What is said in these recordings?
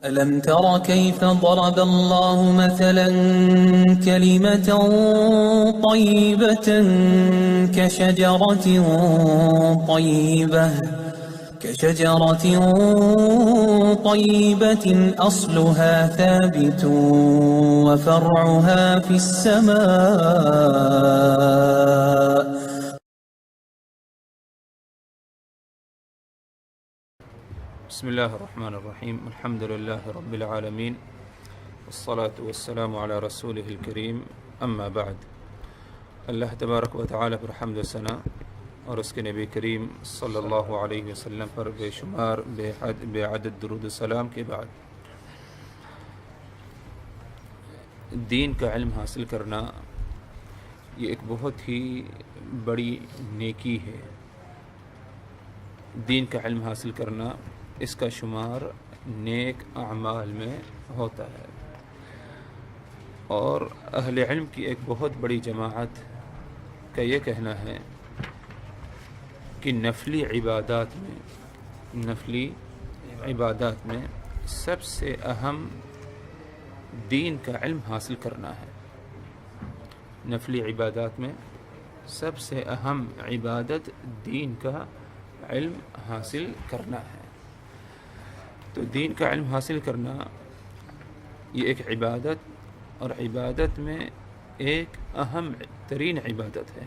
ألم تر كيف ضرب الله مثلا كلمة طيبة كشجرة طيبة أصلها ثابت وفرعها في السماء. بسم الله الرحمن الرحيم. الحمد لله رب العالمين والصلاة والسلام على رسوله الكريم. اما بعد، اللہ تبارک و تعالی پر حمد و ثنا اور اس کے نبی کریم صلی اللہ علیہ وسلم پر بے شمار بے عدد درود و سلام کے بعد، دین کا علم حاصل کرنا یہ ایک بہت ہی بڑی نیکی ہے۔ دین کا علم حاصل کرنا اس کا شمار نیک اعمال میں ہوتا ہے، اور اہل علم کی ایک بہت بڑی جماعت کا یہ کہنا ہے کہ نفلی عبادات میں سب سے اہم دین کا علم حاصل کرنا ہے۔ نفلی عبادات میں سب سے اہم عبادت دین کا علم حاصل کرنا ہے۔ تو دین کا علم حاصل کرنا یہ ایک عبادت، اور عبادت میں ایک اہم ترین عبادت ہے۔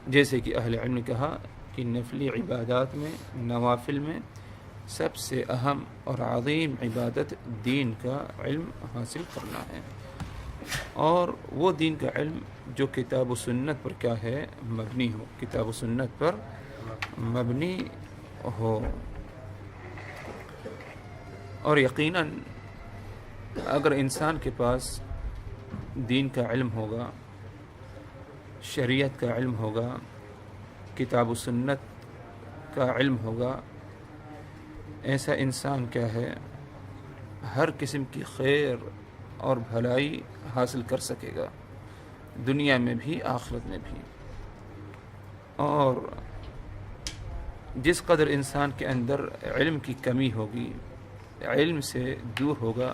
جیسے کہ اہل علم نے کہا کہ نفلی عبادات میں، نوافل میں سب سے اہم اور عظیم عبادت دین کا علم حاصل کرنا ہے، اور وہ دین کا علم جو کتاب و سنت پر کیا ہے، مبنی ہو، کتاب و سنت پر مبنی ہو۔ اور یقیناً اگر انسان کے پاس دین کا علم ہوگا، شریعت کا علم ہوگا، کتاب و سنت کا علم ہوگا، ایسا انسان کیا ہے، ہر قسم کی خیر اور بھلائی حاصل کر سکے گا، دنیا میں بھی آخرت میں بھی۔ اور جس قدر انسان کے اندر علم کی کمی ہوگی، علم سے دور ہوگا،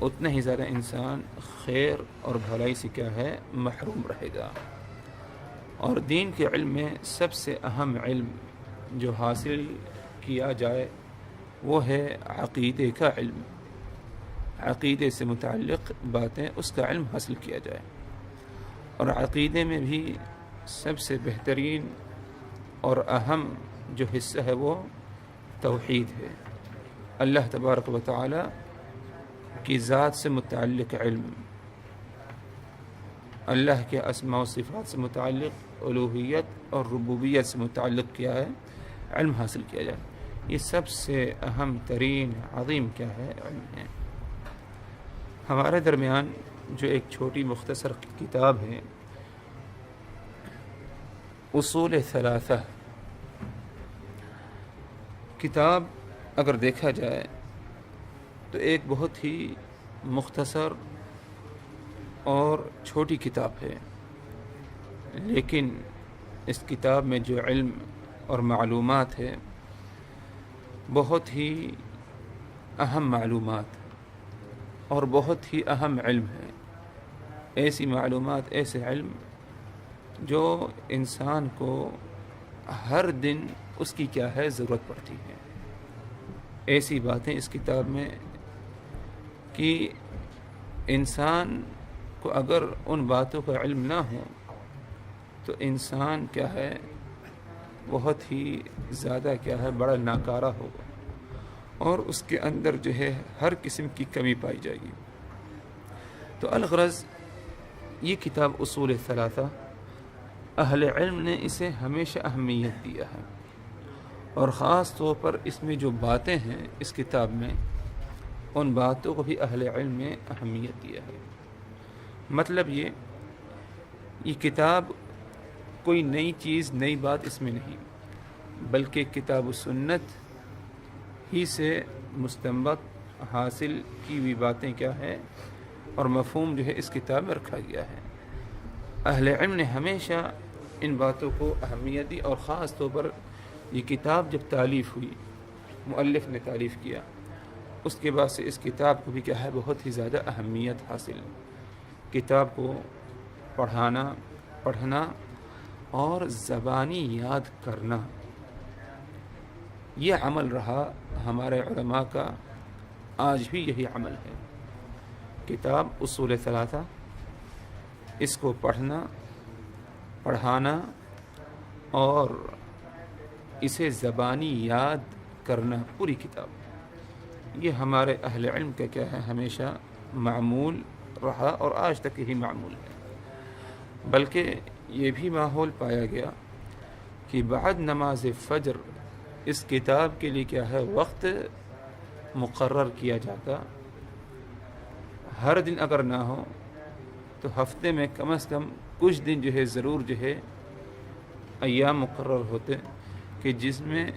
اتنا ہی زیادہ انسان خیر اور بھلائی سے کیا ہے، محروم رہے گا۔ اور دین کے علم میں سب سے اہم علم جو حاصل کیا جائے وہ ہے عقیدے کا علم۔ عقیدے سے متعلق باتیں، اس کا علم حاصل کیا جائے۔ اور عقیدے میں بھی سب سے بہترین اور اہم جو حصہ ہے وہ توحید ہے۔ اللہ تبارک و تعالی کی ذات سے متعلق علم، اللہ کے اسماء و صفات سے متعلق، الوہیت اور ربوبیت سے متعلق کیا ہے، علم حاصل کیا جائے۔ یہ سب سے اہم ترین عظیم کیا ہے، علم ہے۔ ہمارے درمیان جو ایک چھوٹی مختصر کتاب ہے، اصول ثلاثہ کتاب، اگر دیکھا جائے تو ایک بہت ہی مختصر اور چھوٹی کتاب ہے، لیکن اس کتاب میں جو علم اور معلومات ہے، بہت ہی اہم معلومات اور بہت ہی اہم علم ہے۔ ایسی معلومات، ایسے علم جو انسان کو ہر دن اس کی کیا ہے، ضرورت پڑتی ہے۔ ایسی باتیں اس کتاب میں کہ انسان کو اگر ان باتوں کا علم نہ ہو تو انسان کیا ہے، بہت ہی زیادہ کیا ہے، بڑا ناکارہ ہوگا، اور اس کے اندر جو ہے ہر قسم کی کمی پائی جائے گی۔ تو الغرض یہ کتاب اصول ثلاثہ، اہل علم نے اسے ہمیشہ اہمیت دیا ہے، اور خاص طور پر اس میں جو باتیں ہیں اس کتاب میں، ان باتوں کو بھی اہل علم نے اہمیت دیا ہے۔ مطلب یہ کتاب کوئی نئی چیز، نئی بات اس میں نہیں، بلکہ کتاب و سنت ہی سے مستنبط حاصل کی ہوئی باتیں کیا ہے، اور مفہوم جو ہے اس کتاب میں رکھا گیا ہے۔ اہل علم نے ہمیشہ ان باتوں کو اہمیت دی، اور خاص طور پر یہ کتاب جب تالیف ہوئی، مؤلف نے تالیف کیا اس کے بعد سے اس کتاب کو بھی کیا ہے بہت ہی زیادہ اہمیت حاصل. کتاب کو پڑھنا اور زبانی یاد کرنا، یہ عمل رہا ہمارے علماء کا، آج بھی یہی عمل ہے. کتاب اصول ثلاثہ، اس کو پڑھانا اور اسے زبانی یاد کرنا، پوری کتاب، یہ ہمارے اہل علم کا کیا ہے ہمیشہ معمول رہا اور آج تک یہی معمول ہے. بلکہ یہ بھی ماحول پایا گیا کہ بعد نماز فجر اس کتاب کے لیے کیا ہے وقت مقرر کیا جاتا. ہر دن اگر نہ ہو تو ہفتے میں کم از کم کچھ دن جو ہے ضرور جو ہے ایام مقرر ہوتے کہ جس میں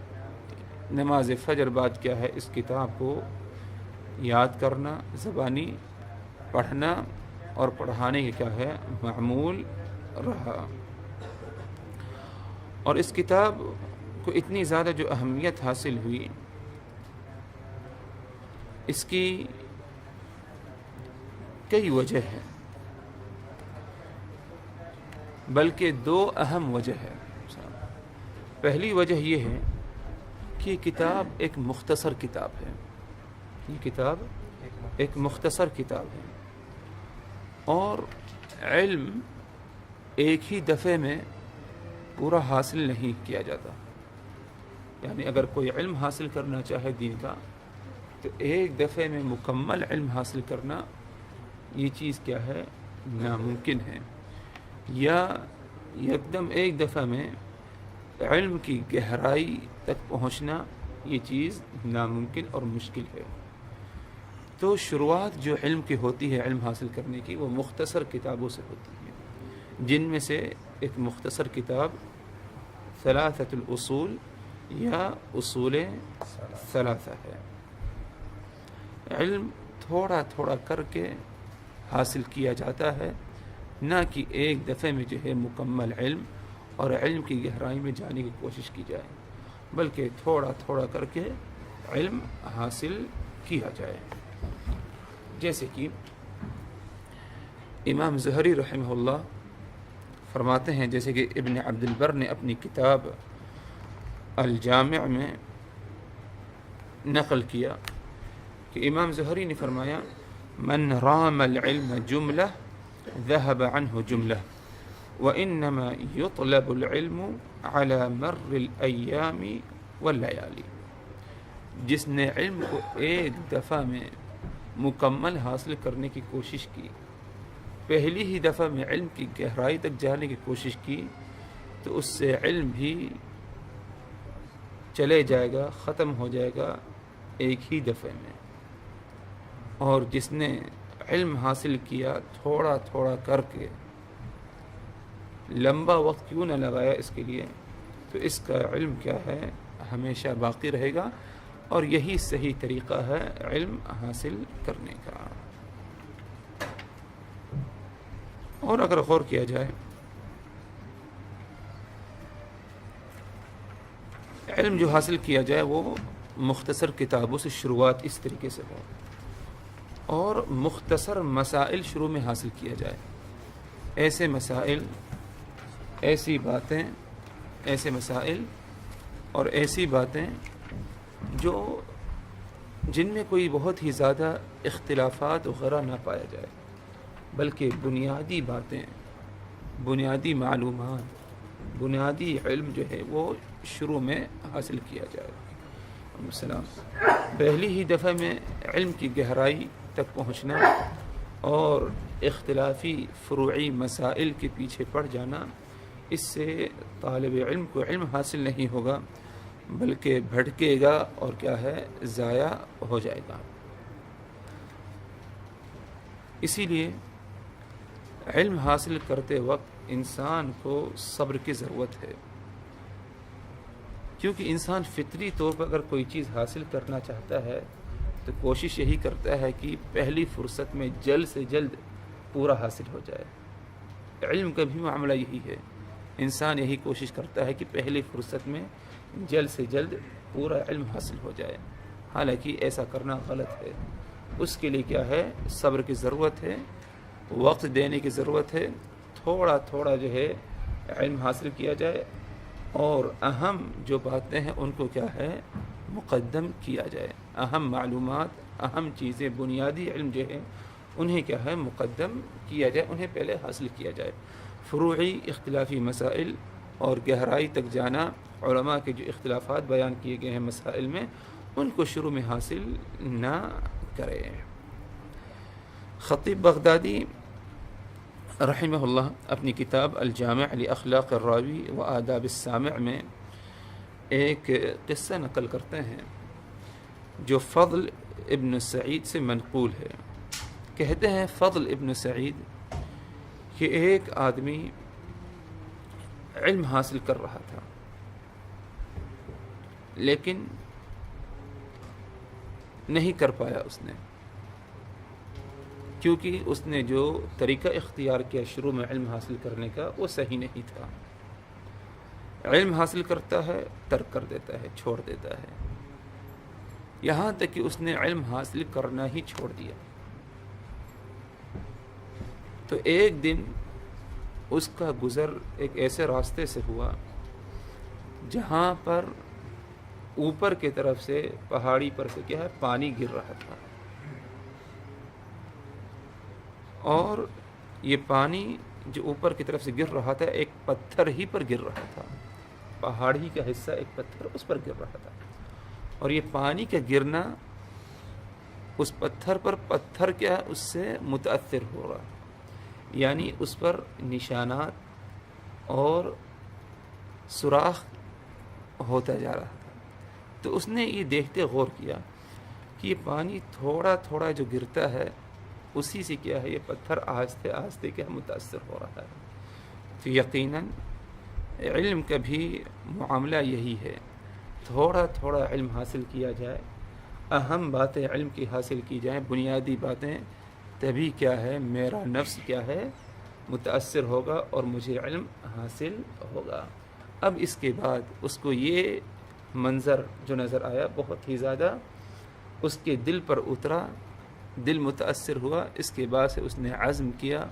نماز فجر بعد کیا ہے اس کتاب کو یاد کرنا، زبانی پڑھنا اور پڑھانے کی کیا ہے معمول رہا. اور اس کتاب کو اتنی زیادہ جو اہمیت حاصل ہوئی، اس کی کئی وجہ ہیں، بلکہ 2 اہم وجہ ہے. پہلی وجہ یہ ہے کہ یہ کتاب ایک مختصر کتاب ہے. یہ کتاب ایک مختصر کتاب ہے اور علم ایک ہی دفعے میں پورا حاصل نہیں کیا جاتا. یعنی اگر کوئی علم حاصل کرنا چاہے دین کا تو ایک دفعے میں مکمل علم حاصل کرنا یہ چیز کیا ہے ناممکن ہے، یا یکدم ایک دفعہ میں علم کی گہرائی تک پہنچنا یہ چیز ناممکن اور مشکل ہے. تو شروعات جو علم کی ہوتی ہے علم حاصل کرنے کی وہ مختصر کتابوں سے ہوتی ہے، جن میں سے ایک مختصر کتاب ثلاثۃ الاصول یا اصول ثلاثہ ہے. علم تھوڑا تھوڑا کر کے حاصل کیا جاتا ہے، نہ کہ ایک دفعے میں جو ہے مکمل علم اور علم کی گہرائی میں جانے کی کوشش کی جائے، بلکہ تھوڑا تھوڑا کر کے علم حاصل کیا جائے. جیسے کہ امام زہری رحمہ اللہ فرماتے ہیں، جیسے کہ ابن عبد البر نے اپنی کتاب الجامع میں نقل کیا کہ امام زہری نے فرمایا من رام العلم جملہ ذهب عنه جملہ وإنما يطلب العلم على مر الأيام والليالي. جس نے علم کو ایک دفعہ میں مکمل حاصل کرنے کی کوشش کی، پہلی ہی دفعہ میں علم کی گہرائی تک جانے کی کوشش کی، تو اس سے علم بھی چلے جائے گا، ختم ہو جائے گا ایک ہی دفعے میں. اور جس نے علم حاصل کیا تھوڑا تھوڑا کر کے، لمبا وقت کیوں نہ لگایا اس کے لیے، تو اس کا علم کیا ہے ہمیشہ باقی رہے گا. اور یہی صحیح طریقہ ہے علم حاصل کرنے کا. اور اگر غور کیا جائے، علم جو حاصل کیا جائے وہ مختصر کتابوں سے شروعات اس طریقے سے ہو، اور مختصر مسائل شروع میں حاصل کیا جائے. ایسے مسائل، ایسی باتیں، ایسے مسائل اور ایسی باتیں جن میں کوئی بہت ہی زیادہ اختلافات وغیرہ نہ پایا جائے، بلکہ بنیادی باتیں، بنیادی معلومات، بنیادی علم جو ہے وہ شروع میں حاصل کیا جائے. السلام. پہلی ہی دفعہ میں علم کی گہرائی تک پہنچنا اور اختلافی فروعی مسائل کے پیچھے پڑ جانا، اس سے طالب علم کو علم حاصل نہیں ہوگا، بلکہ بھٹکے گا اور کیا ہے ضائع ہو جائے گا. اسی لیے علم حاصل کرتے وقت انسان کو صبر کی ضرورت ہے، کیونکہ انسان فطری طور پر اگر کوئی چیز حاصل کرنا چاہتا ہے تو کوشش یہی کرتا ہے کہ پہلی فرصت میں جلد سے جلد پورا حاصل ہو جائے. علم کا بھی معاملہ یہی ہے، انسان یہی کوشش کرتا ہے کہ پہلی فرصت میں جلد سے جلد پورا علم حاصل ہو جائے. حالانکہ ایسا کرنا غلط ہے. اس کے لیے کیا ہے؟ صبر کی ضرورت ہے، وقت دینے کی ضرورت ہے. تھوڑا تھوڑا جو ہے علم حاصل کیا جائے اور اہم جو باتیں ہیں ان کو کیا ہے؟ مقدم کیا جائے. اہم معلومات، اہم چیزیں، بنیادی علم جو ہے انہیں کیا ہے؟ مقدم کیا جائے، انہیں پہلے حاصل کیا جائے. فروعی اختلافی مسائل اور گہرائی تک جانا، علماء کے جو اختلافات بیان کیے گئے ہیں مسائل میں، ان کو شروع میں حاصل نہ کریں. خطیب بغدادی رحمہ اللہ اپنی کتاب الجامع لاخلاق الراوی و آداب السامع میں ایک قصہ نقل کرتے ہیں جو فضل ابن سعید سے منقول ہے. کہتے ہیں فضل ابن سعید کہ ایک آدمی علم حاصل کر رہا تھا، لیکن نہیں کر پایا اس نے، کیونکہ اس نے جو طریقہ اختیار کیا شروع میں علم حاصل کرنے کا وہ صحیح نہیں تھا. علم حاصل کرتا ہے، ترک کر دیتا ہے، چھوڑ دیتا ہے، یہاں تک کہ اس نے علم حاصل کرنا ہی چھوڑ دیا. تو ایک دن اس کا گزر ایک ایسے راستے سے ہوا جہاں پر اوپر کی طرف سے پہاڑی پر سے کیا ہے؟ پانی گر رہا تھا، اور یہ پانی جو اوپر کی طرف سے گر رہا تھا ایک پتھر ہی پر گر رہا تھا. پہاڑی کا حصہ ایک پتھر اس پر گر رہا تھا، اور یہ پانی کا گرنا اس پتھر پر، پتھر کیا اس سے متاثر ہو رہا، یعنی اس پر نشانات اور سوراخ ہوتا جا رہا تھا. تو اس نے یہ دیکھتے غور کیا کہ یہ پانی تھوڑا تھوڑا جو گرتا ہے اسی سے کیا ہے؟ یہ پتھر آہستہ آہستہ کیا متاثر ہو رہا ہے. تو یقیناً علم کا بھی معاملہ یہی ہے، تھوڑا تھوڑا علم حاصل کیا جائے، اہم باتیں علم کی حاصل کی جائیں، بنیادی باتیں، تبھی کیا ہے؟ میرا نفس کیا ہے؟ متاثر ہوگا اور مجھے علم حاصل ہوگا. اب اس کے بعد اس کو یہ منظر جو نظر آیا بہت ہی زیادہ اس کے دل پر اترا، دل متاثر ہوا. اس کے بعد سے اس نے عزم کیا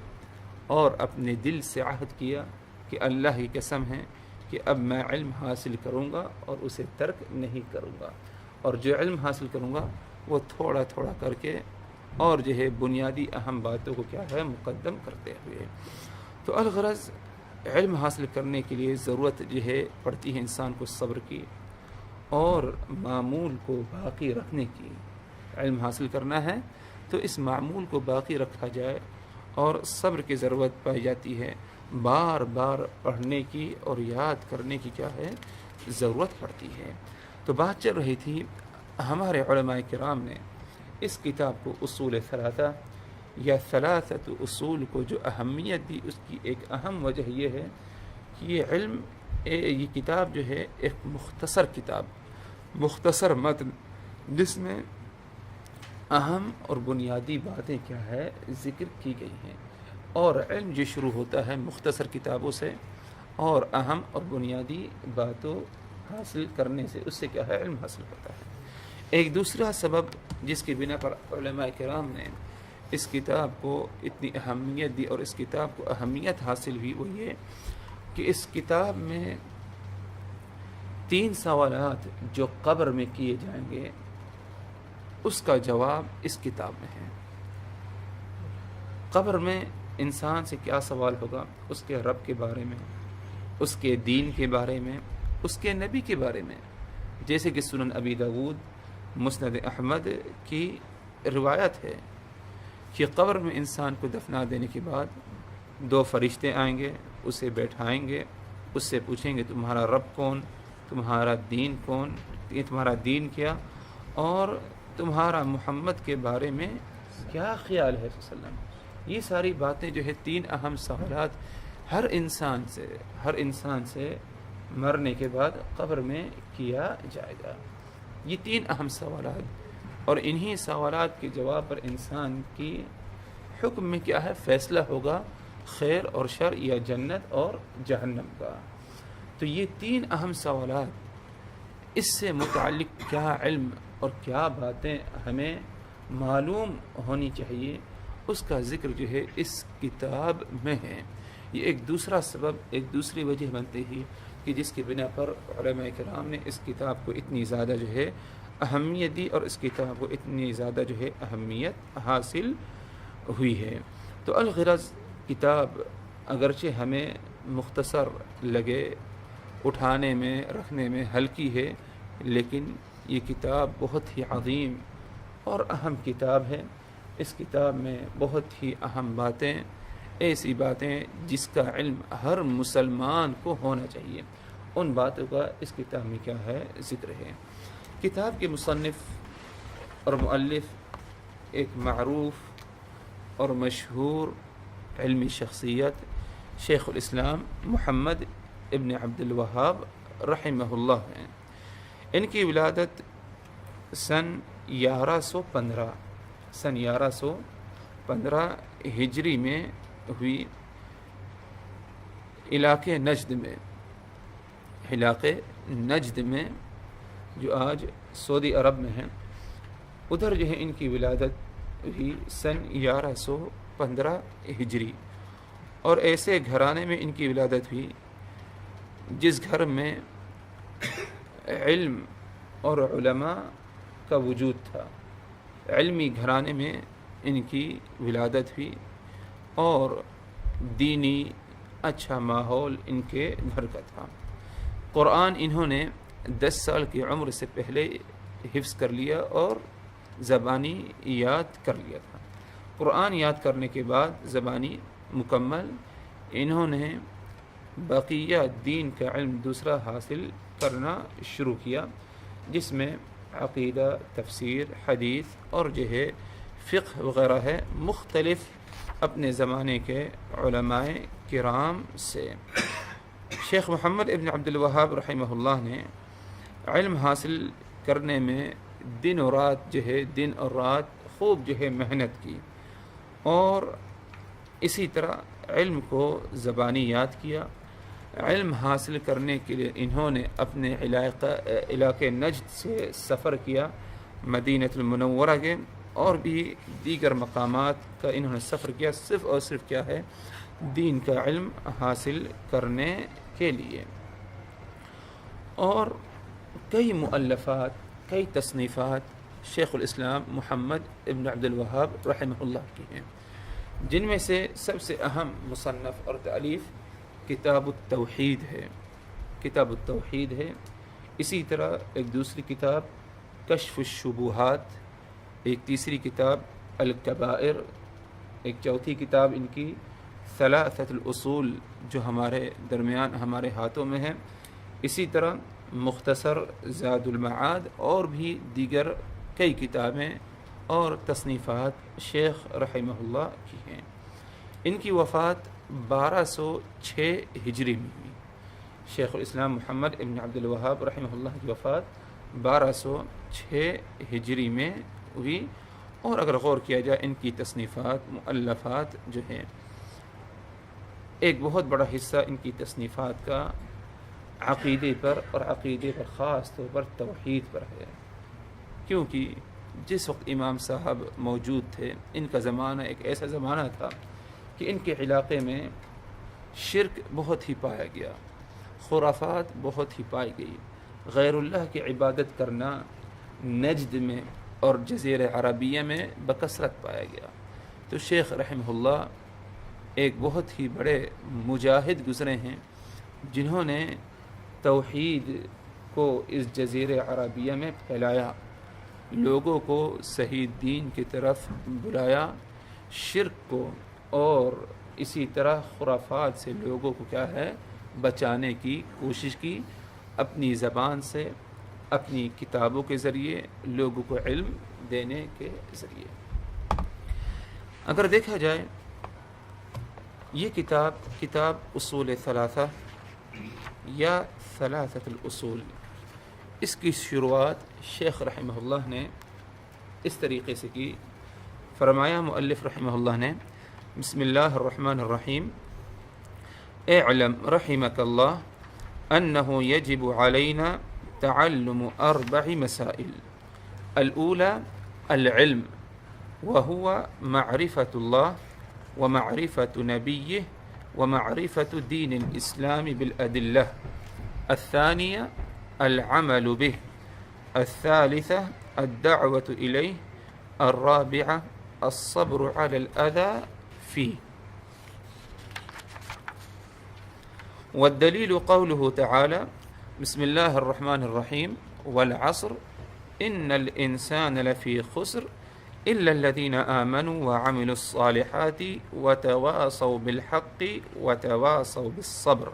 اور اپنے دل سے عہد کیا کہ اللہ کی قسم ہے کہ اب میں علم حاصل کروں گا اور اسے ترک نہیں کروں گا، اور جو علم حاصل کروں گا وہ تھوڑا تھوڑا کر کے اور جو ہے بنیادی اہم باتوں کو کیا ہے؟ مقدم کرتے ہوئے. تو الغرض علم حاصل کرنے کے لیے ضرورت جو ہے پڑتی ہے انسان کو صبر کی اور معمول کو باقی رکھنے کی. علم حاصل کرنا ہے تو اس معمول کو باقی رکھا جائے، اور صبر کی ضرورت پائی جاتی ہے، بار بار پڑھنے کی اور یاد کرنے کی کیا ہے؟ ضرورت پڑتی ہے. تو بات چل رہی تھی ہمارے علماء کرام نے اس کتاب کو اصول ثلاثہ یا ثلاثت اصول کو جو اہمیت دی، اس کی ایک اہم وجہ یہ ہے کہ یہ کتاب جو ہے ایک مختصر کتاب، مختصر متن، جس میں اہم اور بنیادی باتیں کیا ہے؟ ذکر کی گئی ہیں. اور علم جو شروع ہوتا ہے مختصر کتابوں سے اور اہم اور بنیادی باتوں حاصل کرنے سے، اس سے کیا ہے؟ علم حاصل ہوتا ہے. ایک دوسرا سبب جس کی بنا پر علماء کرام نے اس کتاب کو اتنی اہمیت دی اور اس کتاب کو اہمیت حاصل ہوئی، وہ یہ کہ اس کتاب میں 3 سوالات جو قبر میں کیے جائیں گے اس کا جواب اس کتاب میں ہے. قبر میں انسان سے کیا سوال ہوگا؟ اس کے رب کے بارے میں، اس کے دین کے بارے میں، اس کے نبی کے بارے میں. جیسے کہ سنن ابی داود، مسند احمد کی روایت ہے کہ قبر میں انسان کو دفنا دینے کے بعد 2 فرشتے آئیں گے، اسے بیٹھائیں گے، اس سے پوچھیں گے تمہارا رب کون، تمہارا دین کون، تمہارا دین کیا، اور تمہارا محمد کے بارے میں کیا خیال ہے صلی اللہ علیہ وسلم. یہ ساری باتیں جو ہے 3 اہم سوالات ہر انسان سے مرنے کے بعد قبر میں کیا جائے گا. یہ 3 اہم سوالات، اور انہی سوالات کے جواب پر انسان کی حکم میں کیا ہے؟ فیصلہ ہوگا خیر اور شر یا جنت اور جہنم کا. تو یہ 3 اہم سوالات، اس سے متعلق کیا علم اور کیا باتیں ہمیں معلوم ہونی چاہیے اس کا ذکر جو ہے اس کتاب میں ہے۔ یہ ایک دوسرا سبب، ایک دوسری وجہ بنتی ہے کہ جس کی بنا پر علماء کرام نے اس کتاب کو اتنی زیادہ جو ہے اہمیت دی اور اس کتاب کو اتنی زیادہ جو ہے اہمیت حاصل ہوئی ہے۔ تو الغرض کتاب اگرچہ ہمیں مختصر لگے، اٹھانے میں رکھنے میں ہلکی ہے، لیکن یہ کتاب بہت ہی عظیم اور اہم کتاب ہے۔ اس کتاب میں بہت ہی اہم باتیں، ایسی باتیں جس کا علم ہر مسلمان کو ہونا چاہیے، ان باتوں کا اس کتاب میں کیا ہے ذکر ہے۔ کتاب کے مصنف اور مؤلف ایک معروف اور مشہور علمی شخصیت شیخ الاسلام محمد ابن عبد الوہاب رحمہ اللہ ہیں۔ ان کی ولادت سن 1115 ہجری میں ہوئی، علاقے نجد میں جو آج سعودی عرب میں ہیں، ادھر جو ہے ان کی ولادت ہوئی سن 1115 ہجری، اور ایسے گھرانے میں ان کی ولادت ہوئی جس گھر میں علم اور علماء کا وجود تھا۔ علمی گھرانے میں ان کی ولادت ہوئی اور دینی اچھا ماحول ان کے گھر کا تھا۔ قرآن انہوں نے 10 سال کی عمر سے پہلے حفظ کر لیا اور زبانی یاد کر لیا تھا۔ قرآن یاد کرنے کے بعد زبانی مکمل انہوں نے بقیہ دین کا علم دوسرا حاصل کرنا شروع کیا، جس میں عقیدہ، تفسیر، حدیث اور جو ہے فقہ وغیرہ ہے، مختلف اپنے زمانے کے علماء کرام سے۔ شیخ محمد ابن عبد الوہاب رحمہ اللہ نے علم حاصل کرنے میں دن اور رات خوب جو ہے محنت کی، اور اسی طرح علم کو زبانی یاد کیا۔ علم حاصل کرنے کے لیے انہوں نے اپنے علاقے نجد سے سفر کیا، مدینہ المنورہ کے اور بھی دیگر مقامات کا انہوں نے سفر کیا، صرف اور صرف کیا ہے دین کا علم حاصل کرنے کے لیے۔ اور کئی مؤلفات، کئی تصنیفات شیخ الاسلام محمد ابن عبد الوہاب رحمہ اللہ کی ہیں، جن میں سے سب سے اہم مصنف اور تالیف کتاب التوحید ہے۔ اسی طرح ایک دوسری کتاب کشف الشبہات، ایک تیسری کتاب الکبائر، ایک چوتھی کتاب ان کی ثلاثۃ الاصول جو ہمارے درمیان ہمارے ہاتھوں میں ہے۔ اسی طرح مختصر زاد المعاد اور بھی دیگر کئی کتابیں اور تصنیفات شیخ رحمہ اللہ کی ہیں۔ ان کی وفات 1206 ہجری میں ہوئی۔ شیخ الاسلام محمد ابن عبد الوہاب رحمہ اللہ کی وفات 1206 ہجری میں ہوئی، اور اگر غور کیا جائے ان کی تصنیفات، مؤلفات جو ہیں، ایک بہت بڑا حصہ ان کی تصنیفات کا عقیدے پر، اور عقیدے پر خاص طور پر توحید پر ہے، کیونکہ جس وقت امام صاحب موجود تھے ان کا زمانہ ایک ایسا زمانہ تھا کہ ان کے علاقے میں شرک بہت ہی پایا گیا، خرافات بہت ہی پائی گئی، غیر اللہ کی عبادت کرنا نجد میں اور جزیرہ عربیہ میں بکثرت پایا گیا۔ تو شیخ رحمہ اللہ ایک بہت ہی بڑے مجاہد گزرے ہیں، جنہوں نے توحید کو اس جزیرہ عربیہ میں پھیلایا، لوگوں کو صحیح دین کی طرف بلایا، شرک کو اور اسی طرح خرافات سے لوگوں کو کیا ہے بچانے کی کوشش کی، اپنی زبان سے، اپنی کتابوں کے ذریعے، لوگوں کو علم دینے کے ذریعے۔ اگر دیکھا جائے یہ کتاب اصول ثلاثہ یا ثلاثۃ الاصول، اس کی شروعات شیخ رحمہ اللہ نے اس طریقے سے کی۔ فرمایا مؤلف رحمہ اللہ نے، بسم اللہ الرحمن الرحیم، اعلم رحمک اللہ انہ یجب علینا تعلم 4 مسائل الأولى العلم وهو معرفة الله ومعرفة نبيه ومعرفة دين الإسلام بالأدلة. الثانية العمل به. الثالثة الدعوة إليه. الرابعة الصبر على الأذى فيه. والدليل قوله تعالى بسم الله الرحمن الرحيم والعصر إن الإنسان لفي خسر إلا الذين آمنوا وعملوا الصالحات وتواصوا بالحق وتواصوا بالصبر.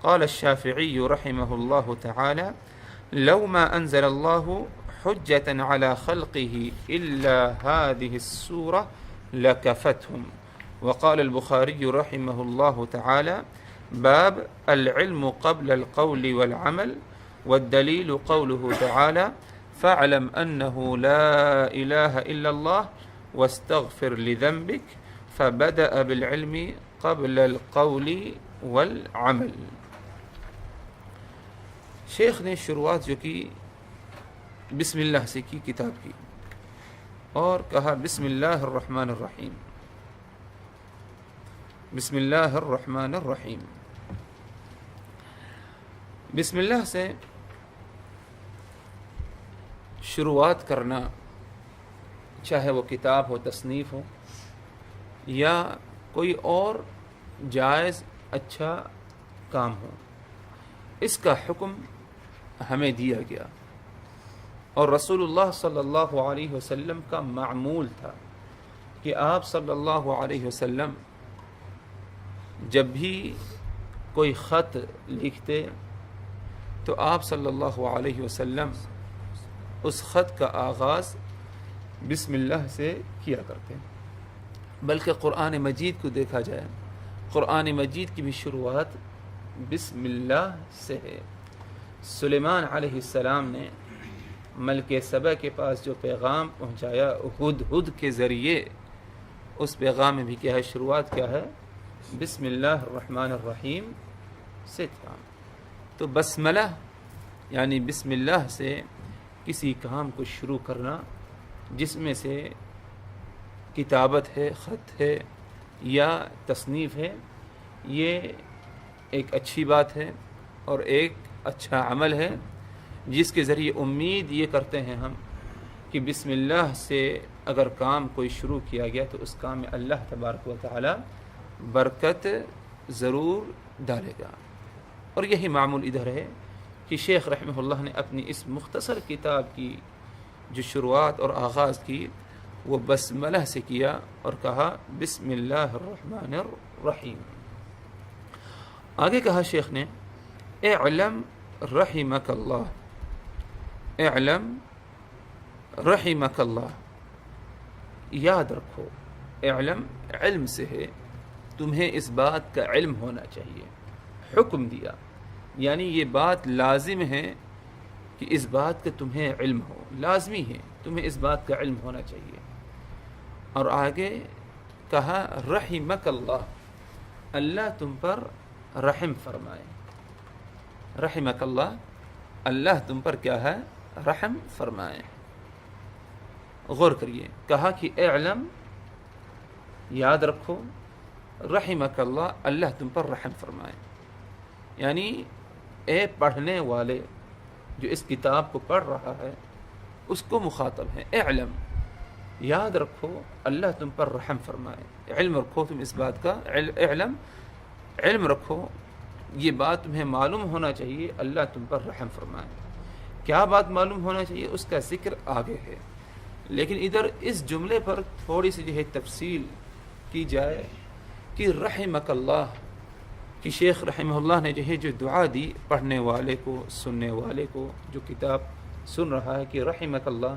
قال الشافعي رحمه الله تعالى لو ما أنزل الله حجة على خلقه إلا هذه السورة لكفتهم. وقال البخاري رحمه الله تعالى باب العلم قبل القول والعمل. والدليل قوله تعالى فاعلم أنه لا إله إلا الله واستغفر لذنبك. فبدأ بالعلم قبل القول والعمل. شیخ نے شروعات جو کی بسم اللہ سے کی کتاب کی اور کہا بسم اللہ الرحمن الرحیم. بسم اللہ الرحمن الرحیم. بسم اللہ سے شروعات کرنا چاہے وہ کتاب ہو تصنیف ہو یا کوئی اور جائز اچھا کام ہو اس کا حکم ہمیں دیا گیا اور رسول اللہ صلی اللہ علیہ وسلم کا معمول تھا کہ آپ صلی اللہ علیہ وسلم جب بھی کوئی خط لکھتے تو آپ صلی اللہ علیہ وسلم اس خط کا آغاز بسم اللہ سے کیا کرتے ہیں. بلکہ قرآن مجید کو دیکھا جائے قرآن مجید کی بھی شروعات بسم اللہ سے ہے. سلیمان علیہ السلام نے ملک سبا کے پاس جو پیغام پہنچایا ہدہد کے ذریعے اس پیغام میں بھی کیا ہے شروعات کیا ہے بسم اللہ الرحمن الرحیم سے تھا. تو بسملہ یعنی بسم اللہ سے کسی کام کو شروع کرنا جس میں سے کتابت ہے خط ہے یا تصنیف ہے یہ ایک اچھی بات ہے اور ایک اچھا عمل ہے جس کے ذریعے امید یہ کرتے ہیں ہم کہ بسم اللہ سے اگر کام کوئی شروع کیا گیا تو اس کام میں اللہ تبارک و تعالی برکت ضرور ڈالے گا. اور یہی معمول ادھر ہے کہ شیخ رحمہ اللہ نے اپنی اس مختصر کتاب کی جو شروعات اور آغاز کی وہ بسملہ سے کیا اور کہا بسم اللہ الرحمن الرحیم. آگے کہا شیخ نے اعلم رحمک اللہ. اعلم رحمک اللہ یاد رکھو. اعلم علم سے ہے تمہیں اس بات کا علم ہونا چاہیے. حکم دیا یعنی یہ بات لازم ہے کہ اس بات کا تمہیں علم ہو. لازمی ہے تمہیں اس بات کا علم ہونا چاہیے. اور آگے کہا رحمک اللہ اللہ تم پر رحم فرمائے. رحمک اللہ اللہ تم پر کیا ہے رحم فرمائے. غور کریے کہا کہ اعلم یاد رکھو رحمک اللہ اللہ تم پر رحم فرمائے. یعنی اے پڑھنے والے جو اس کتاب کو پڑھ رہا ہے اس کو مخاطب ہے. اعلم یاد رکھو اللہ تم پر رحم فرمائے. علم رکھو تم اس بات کا اعلم علم رکھو یہ بات تمہیں معلوم ہونا چاہیے اللہ تم پر رحم فرمائے. کیا بات معلوم ہونا چاہیے اس کا ذکر آگے ہے لیکن ادھر اس جملے پر تھوڑی سی جو ہے تفصیل کی جائے کہ رحمک اللہ کہ شیخ رحمہ اللہ نے جو ہے جو دعا دی پڑھنے والے کو سننے والے کو جو کتاب سن رہا ہے کہ رحمک اللہ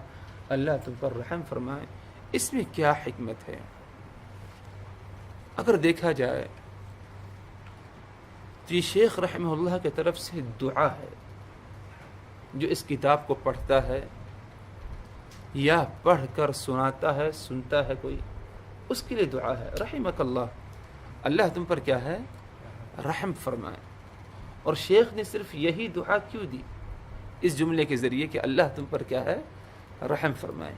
اللہ تم پر رحم فرمائے. اس میں کیا حکمت ہے؟ اگر دیکھا جائے تو یہ شیخ رحمہ اللہ کی طرف سے دعا ہے. جو اس کتاب کو پڑھتا ہے یا پڑھ کر سناتا ہے سنتا ہے کوئی اس کے لیے دعا ہے رحمک اللہ اللہ تم پر کیا ہے رحم فرمائے. اور شیخ نے صرف یہی دعا کیوں دی اس جملے کے ذریعے کہ اللہ تم پر کیا ہے رحم فرمائیں،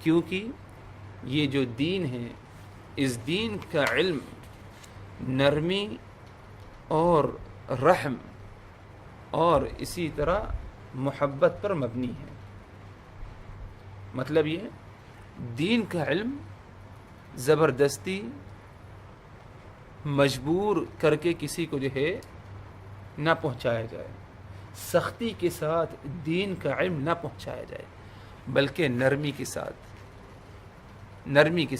کیونکہ یہ جو دین ہے اس دین کا علم نرمی اور رحم اور اسی طرح محبت پر مبنی ہے۔ مطلب یہ دین کا علم زبردستی مجبور کر کے کسی کو جو ہے نہ پہنچایا جائے، سختی کے ساتھ دین کا علم نہ پہنچایا جائے، بلکہ نرمی کے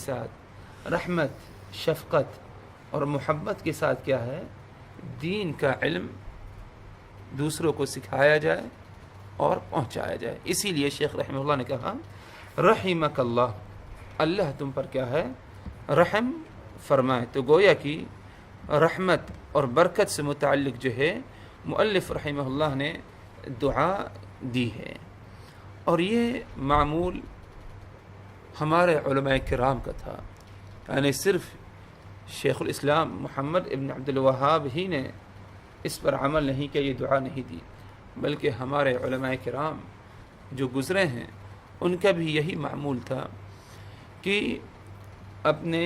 ساتھ رحمت، شفقت اور محبت کے ساتھ کیا ہے، دین کا علم دوسروں کو سکھایا جائے اور پہنچایا جائے۔ اسی لیے شیخ رحمہ اللہ نے کہا رحمک اللہ، اللہ تم پر کیا ہے، رحم فرمائے۔ تو گویا کہ رحمت اور برکت سے متعلق جو ہے مؤلف رحمہ اللہ نے دعا دی ہے، اور یہ معمول ہمارے علماء کرام کا تھا، یعنی صرف شیخ الاسلام محمد ابن عبد الوہاب ہی نے اس پر عمل نہیں کیا، یہ دعا نہیں دی، بلکہ ہمارے علماء کرام جو گزرے ہیں ان کا بھی یہی معمول تھا کہ اپنے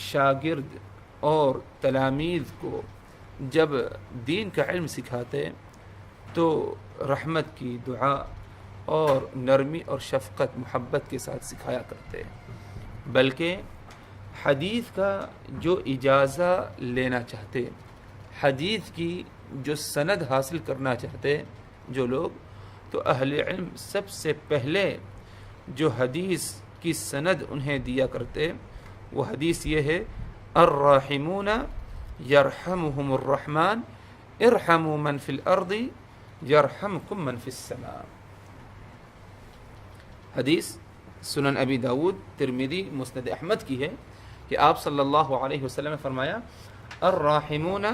شاگرد اور تلامید کو جب دین کا علم سکھاتے تو رحمت کی دعا اور نرمی اور شفقت محبت کے ساتھ سکھایا کرتے، بلکہ حدیث کا جو اجازہ لینا چاہتے، حدیث کی جو سند حاصل کرنا چاہتے جو لوگ، تو اہل علم سب سے پہلے جو حدیث کی سند انہیں دیا کرتے وہ حدیث یہ ہے الراحمون یرحمہم الرحمن ارحموا من فی الارض یرحمکم من فی السماء۔ حدیث سنن ابی داود، ترمذی، مسند احمد کی ہے کہ آپ صلی اللہ علیہ وسلم نے فرمایا الراحمون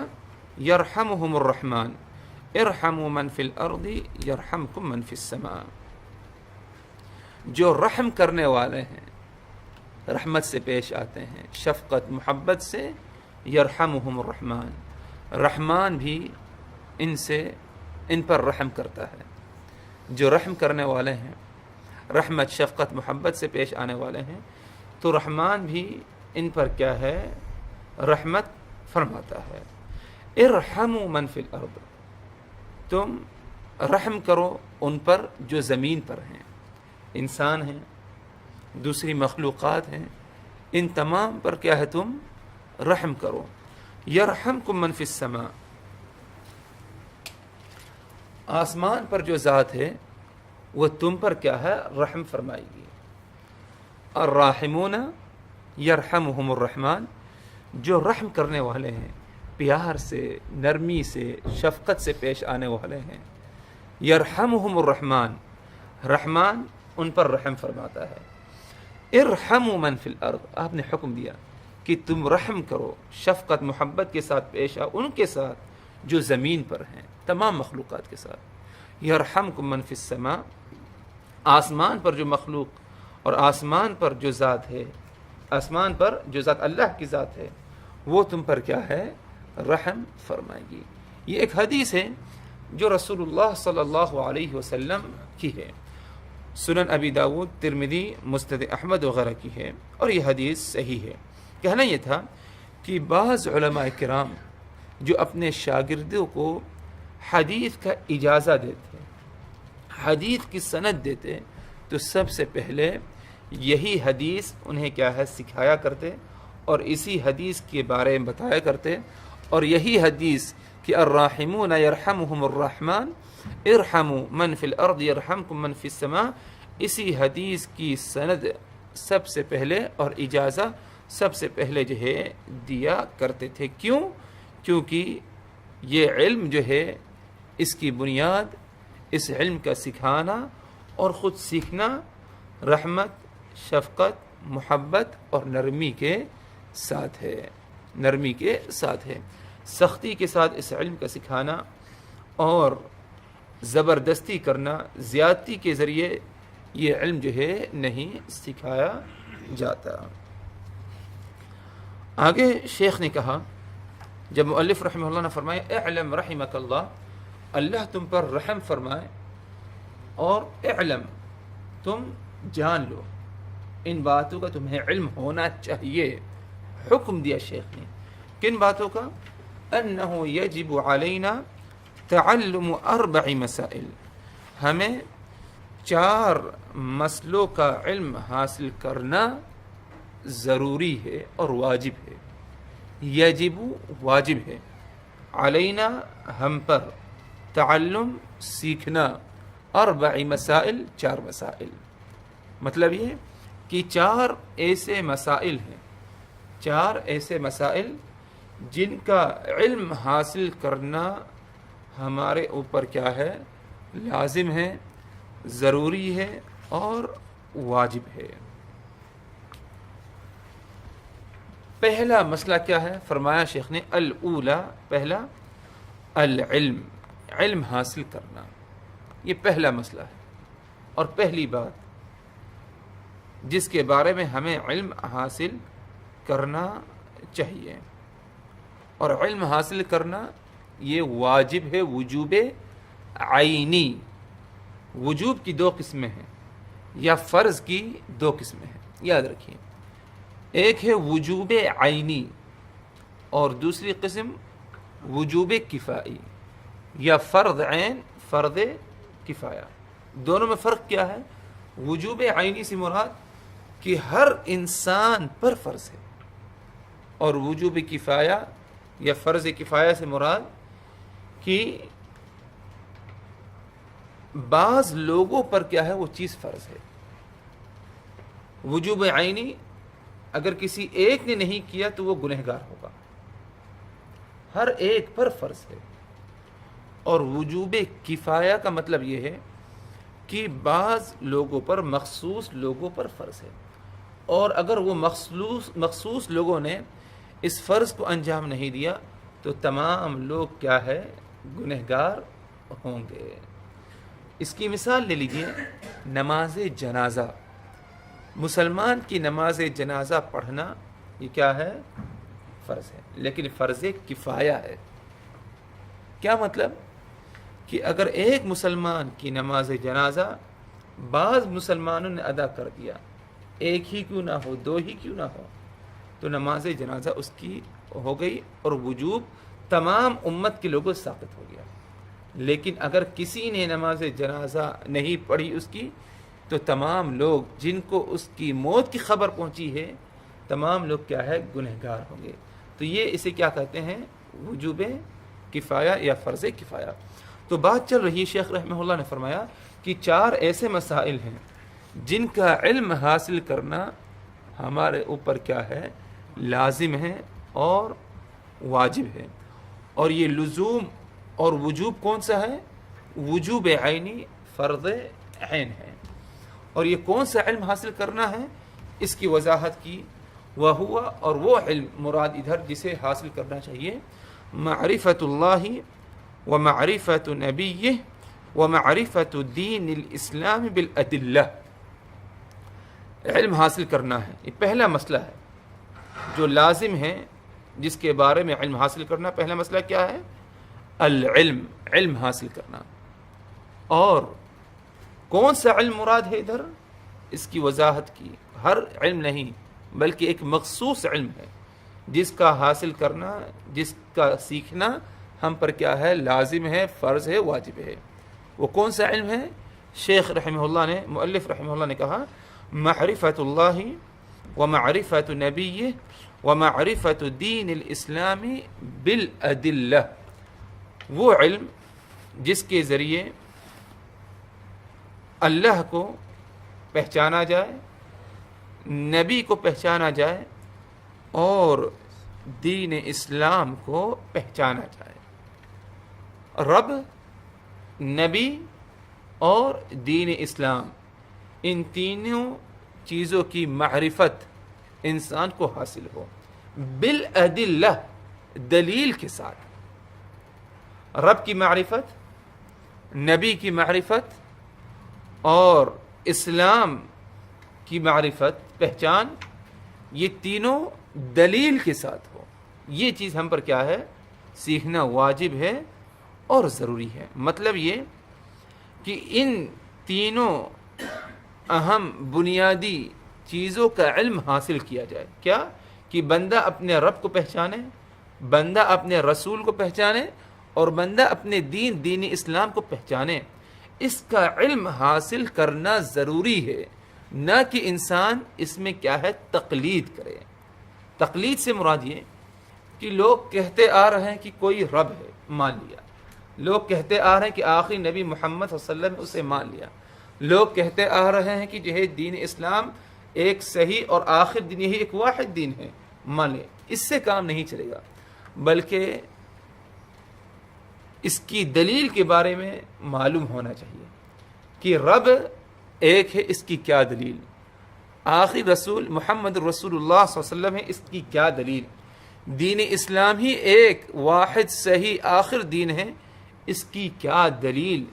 یرحمہم الرحمن ارحموا من فی الارض یرحمکم من فی السماء۔ جو رحم کرنے والے ہیں، رحمت سے پیش آتے ہیں، شفقت محبت سے، یرحمہم الرحمن، رحمان بھی ان پر رحم کرتا ہے۔ جو رحم کرنے والے ہیں، رحمت شفقت محبت سے پیش آنے والے ہیں، تو رحمان بھی ان پر کیا ہے، رحمت فرماتا ہے۔ ارحموا من فی الارض، تم رحم کرو ان پر جو زمین پر ہیں، انسان ہیں، دوسری مخلوقات ہیں، ان تمام پر کیا ہے، تم رحم کرو۔ یرحمکم من فی السماء، آسمان پر جو ذات ہے وہ تم پر کیا ہے، رحم فرمائے گی۔ الراحمون یرحمہم الرحمن، جو رحم کرنے والے ہیں، پیار سے، نرمی سے، شفقت سے پیش آنے والے ہیں، یرحمہم الرحمن، رحمان ان پر رحم فرماتا ہے۔ ارحموا من فی الارض، آپ نے حکم دیا کہ تم رحم کرو، شفقت محبت کے ساتھ پیش آؤ ان کے ساتھ جو زمین پر ہیں، تمام مخلوقات کے ساتھ۔ یرحمکم من فی السماء، آسمان پر جو مخلوق اور آسمان پر جو ذات ہے، آسمان پر جو ذات اللہ کی ذات ہے، وہ تم پر کیا ہے، رحم فرمائے گی۔ یہ ایک حدیث ہے جو رسول اللہ صلی اللہ علیہ وسلم کی ہے، سنن ابی داود، ترمذی، مسند احمد وغیرہ کی ہے، اور یہ حدیث صحیح ہے۔ کہنا یہ تھا کہ بعض علماء کرام جو اپنے شاگردوں کو حدیث کا اجازہ دیتے، حدیث کی سند دیتے، تو سب سے پہلے یہی حدیث انہیں کیا ہے، سکھایا کرتے، اور اسی حدیث کے بارے میں بتایا کرتے، اور یہی حدیث کہ الراحمون یرحمہم الرحمن ارحموا من فی الارض یرحمکم من فی السماء، اسی حدیث کی سند سب سے پہلے اور اجازہ سب سے پہلے جو ہے دیا کرتے تھے۔ کیوں؟ کیونکہ یہ علم جو ہے اس کی بنیاد، اس علم کا سکھانا اور خود سیکھنا رحمت، شفقت، محبت اور نرمی کے ساتھ ہے، نرمی کے ساتھ ہے۔ سختی کے ساتھ اس علم کا سکھانا اور زبردستی کرنا، زیادتی کے ذریعے یہ علم جو ہے نہیں سکھایا جاتا۔ آگے شیخ نے کہا، جب مؤلف رحمہ اللہ نے فرمایا اعلم رحمک اللہ، اللہ تم پر رحم فرمائے، اور اعلم تم جان لو، ان باتوں کا تمہیں علم ہونا چاہیے. حکم دیا شیخ نے کن باتوں کا؟ انہ یجب علینا تعلم 4 مسائل، ہمیں 4 مسئلوں کا علم حاصل کرنا ضروری ہے اور واجب ہے. یجب واجب ہے، علینا ہم پر، تعلم سیکھنا، 4 مسائل 4 مسائل. مطلب یہ کہ 4 ایسے مسائل ہیں، 4 ایسے مسائل جن کا علم حاصل کرنا ہمارے اوپر کیا ہے؟ لازم ہے، ضروری ہے اور واجب ہے. پہلا مسئلہ کیا ہے؟ فرمایا شیخ نے الاولی، پہلا العلم، علم حاصل کرنا. یہ پہلا مسئلہ ہے اور پہلی بات جس کے بارے میں ہمیں علم حاصل کرنا چاہیے. اور علم حاصل کرنا یہ واجب ہے، وجوب عینی. وجوب کی 2 قسمیں ہیں یا فرض کی 2 قسمیں ہیں، یاد رکھیے. ایک ہے وجوب عینی اور دوسری قسم وجوب کفائی یا فرض عین، فرض کفایہ. دونوں میں فرق کیا ہے؟ وجوب عینی سے مراد کہ ہر انسان پر فرض ہے، اور وجوب کفایہ یا فرض کفایہ سے مراد کہ بعض لوگوں پر کیا ہے وہ چیز فرض ہے. وجوب عینی اگر کسی ایک نے نہیں کیا تو وہ گنہگار ہوگا، ہر ایک پر فرض ہے. اور وجوب کفایہ کا مطلب یہ ہے کہ بعض لوگوں پر، مخصوص لوگوں پر فرض ہے، اور اگر وہ مخصوص لوگوں نے اس فرض کو انجام نہیں دیا تو تمام لوگ کیا ہے؟ گنہگار ہوں گے. اس کی مثال لے لیجئے، نماز جنازہ. مسلمان کی نماز جنازہ پڑھنا یہ کیا ہے؟ فرض ہے، لیکن فرض کفایہ ہے. کیا مطلب؟ کہ اگر ایک مسلمان کی نماز جنازہ بعض مسلمانوں نے ادا کر دیا، ایک ہی کیوں نہ ہو، 2 ہی کیوں نہ ہو، تو نماز جنازہ اس کی ہو گئی اور وجوب تمام امت کے لوگوں سے ثابت ہو گیا. لیکن اگر کسی نے نماز جنازہ نہیں پڑھی اس کی، تو تمام لوگ جن کو اس کی موت کی خبر پہنچی ہے، تمام لوگ کیا ہے؟ گنہگار ہوں گے. تو یہ اسے کیا کہتے ہیں؟ وجوب کفایہ یا فرض کفایہ. تو بات چل رہی، شیخ رحمہ اللہ نے فرمایا کہ 4 ایسے مسائل ہیں جن کا علم حاصل کرنا ہمارے اوپر کیا ہے؟ لازم ہے اور واجب ہے. اور یہ لزوم اور وجوب کون سا ہے؟ وجوب عینی، فرض عین ہے. اور یہ کون سا علم حاصل کرنا ہے؟ اس کی وضاحت کی. وہوا، اور وہ علم مراد ادھر جسے حاصل کرنا چاہیے، معرفت اللہ و معرفت نبیہ و معرفت دین الاسلام بالادلہ. علم حاصل کرنا ہے، یہ پہلا مسئلہ ہے جو لازم ہے، جس کے بارے میں علم حاصل کرنا. پہلا مسئلہ کیا ہے؟ العلم، علم حاصل کرنا. اور کون سا علم مراد ہے ادھر؟ اس کی وضاحت کی. ہر علم نہیں بلکہ ایک مخصوص علم ہے جس کا حاصل کرنا، جس کا سیکھنا ہم پر کیا ہے؟ لازم ہے، فرض ہے، واجب ہے. وہ کون سا علم ہے؟ شیخ رحمہ اللہ نے، مؤلف رحمہ اللہ نے کہا معرفت اللہ و معرفت نبیہ و معرفت دین الاسلام بالادلہ. وہ علم جس کے ذریعے اللہ کو پہچانا جائے، نبی کو پہچانا جائے اور دین اسلام کو پہچانا جائے. رب، نبی اور دین اسلام، ان تینوں چیزوں کی معرفت انسان کو حاصل ہو بالادلہ، دلیل کے ساتھ. رب کی معرفت، نبی کی معرفت اور اسلام کی معرفت، پہچان، یہ تینوں دلیل کے ساتھ ہو. یہ چیز ہم پر کیا ہے؟ سیکھنا واجب ہے اور ضروری ہے. مطلب یہ کہ ان تینوں اہم بنیادی چیزوں کا علم حاصل کیا جائے. کیا؟ کہ بندہ اپنے رب کو پہچانے، بندہ اپنے رسول کو پہچانے، اور بندہ اپنے دین اسلام کو پہچانے. اس کا علم حاصل کرنا ضروری ہے، نہ کہ انسان اس میں کیا ہے تقلید کرے. تقلید سے مراد یہ کہ لوگ کہتے آ رہے ہیں کہ کوئی رب ہے، مان لیا. لوگ کہتے آ رہے ہیں کہ آخری نبی محمد صلی اللہ علیہ وسلم، اسے مان لیا. لوگ کہتے آ رہے ہیں کہ جو ہے دین اسلام ایک صحیح اور آخر دین، یہی ایک واحد دین ہے، مان لے. اس سے کام نہیں چلے گا، بلکہ اس کی دلیل کے بارے میں معلوم ہونا چاہیے کہ رب ایک ہے، اس کی کیا دلیل. آخری رسول محمد رسول اللہ صلی اللہ علیہ وسلم ہے، اس کی کیا دلیل. دین اسلام ہی ایک واحد صحیح آخر دین ہے، اس کی کیا دلیل.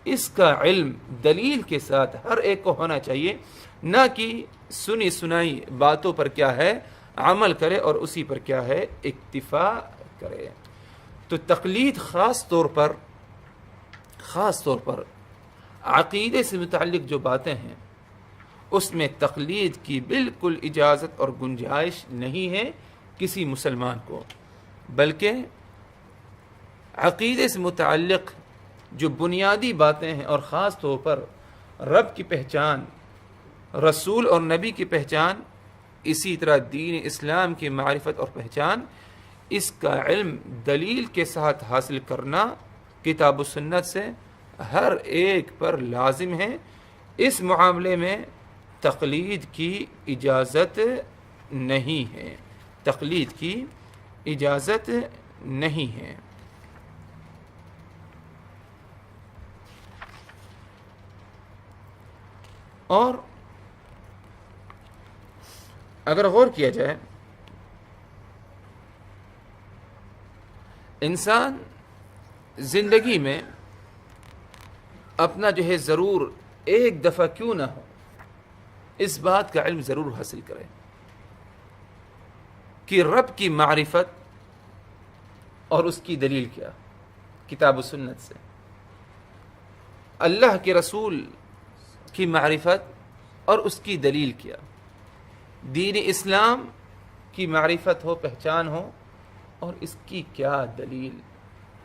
اس کا علم دلیل کے ساتھ ہر ایک کو ہونا چاہیے، نہ کہ سنی سنائی باتوں پر کیا ہے عمل کرے اور اسی پر کیا ہے اکتفا کرے. تو تقلید خاص طور پر عقیدے سے متعلق جو باتیں ہیں اس میں تقلید کی بالکل اجازت اور گنجائش نہیں ہے کسی مسلمان کو، بلکہ عقیدے سے متعلق جو بنیادی باتیں ہیں اور خاص طور پر رب کی پہچان، رسول اور نبی کی پہچان، اسی طرح دین اسلام کی معرفت اور پہچان، اس کا علم دلیل کے ساتھ حاصل کرنا کتاب و سنت سے ہر ایک پر لازم ہے. اس معاملے میں تقلید کی اجازت نہیں ہے، تقلید کی اجازت نہیں ہے. اور اگر غور کیا جائے، انسان زندگی میں اپنا جو ہے ضرور ایک دفعہ کیوں نہ ہو اس بات کا علم ضرور حاصل کرے کہ رب کی معرفت اور اس کی دلیل کیا، کتاب و سنت سے. اللہ کے رسول کی معرفت اور اس کی دلیل کیا، دین اسلام کی معرفت ہو، پہچان ہو، اور اس کی کیا دلیل.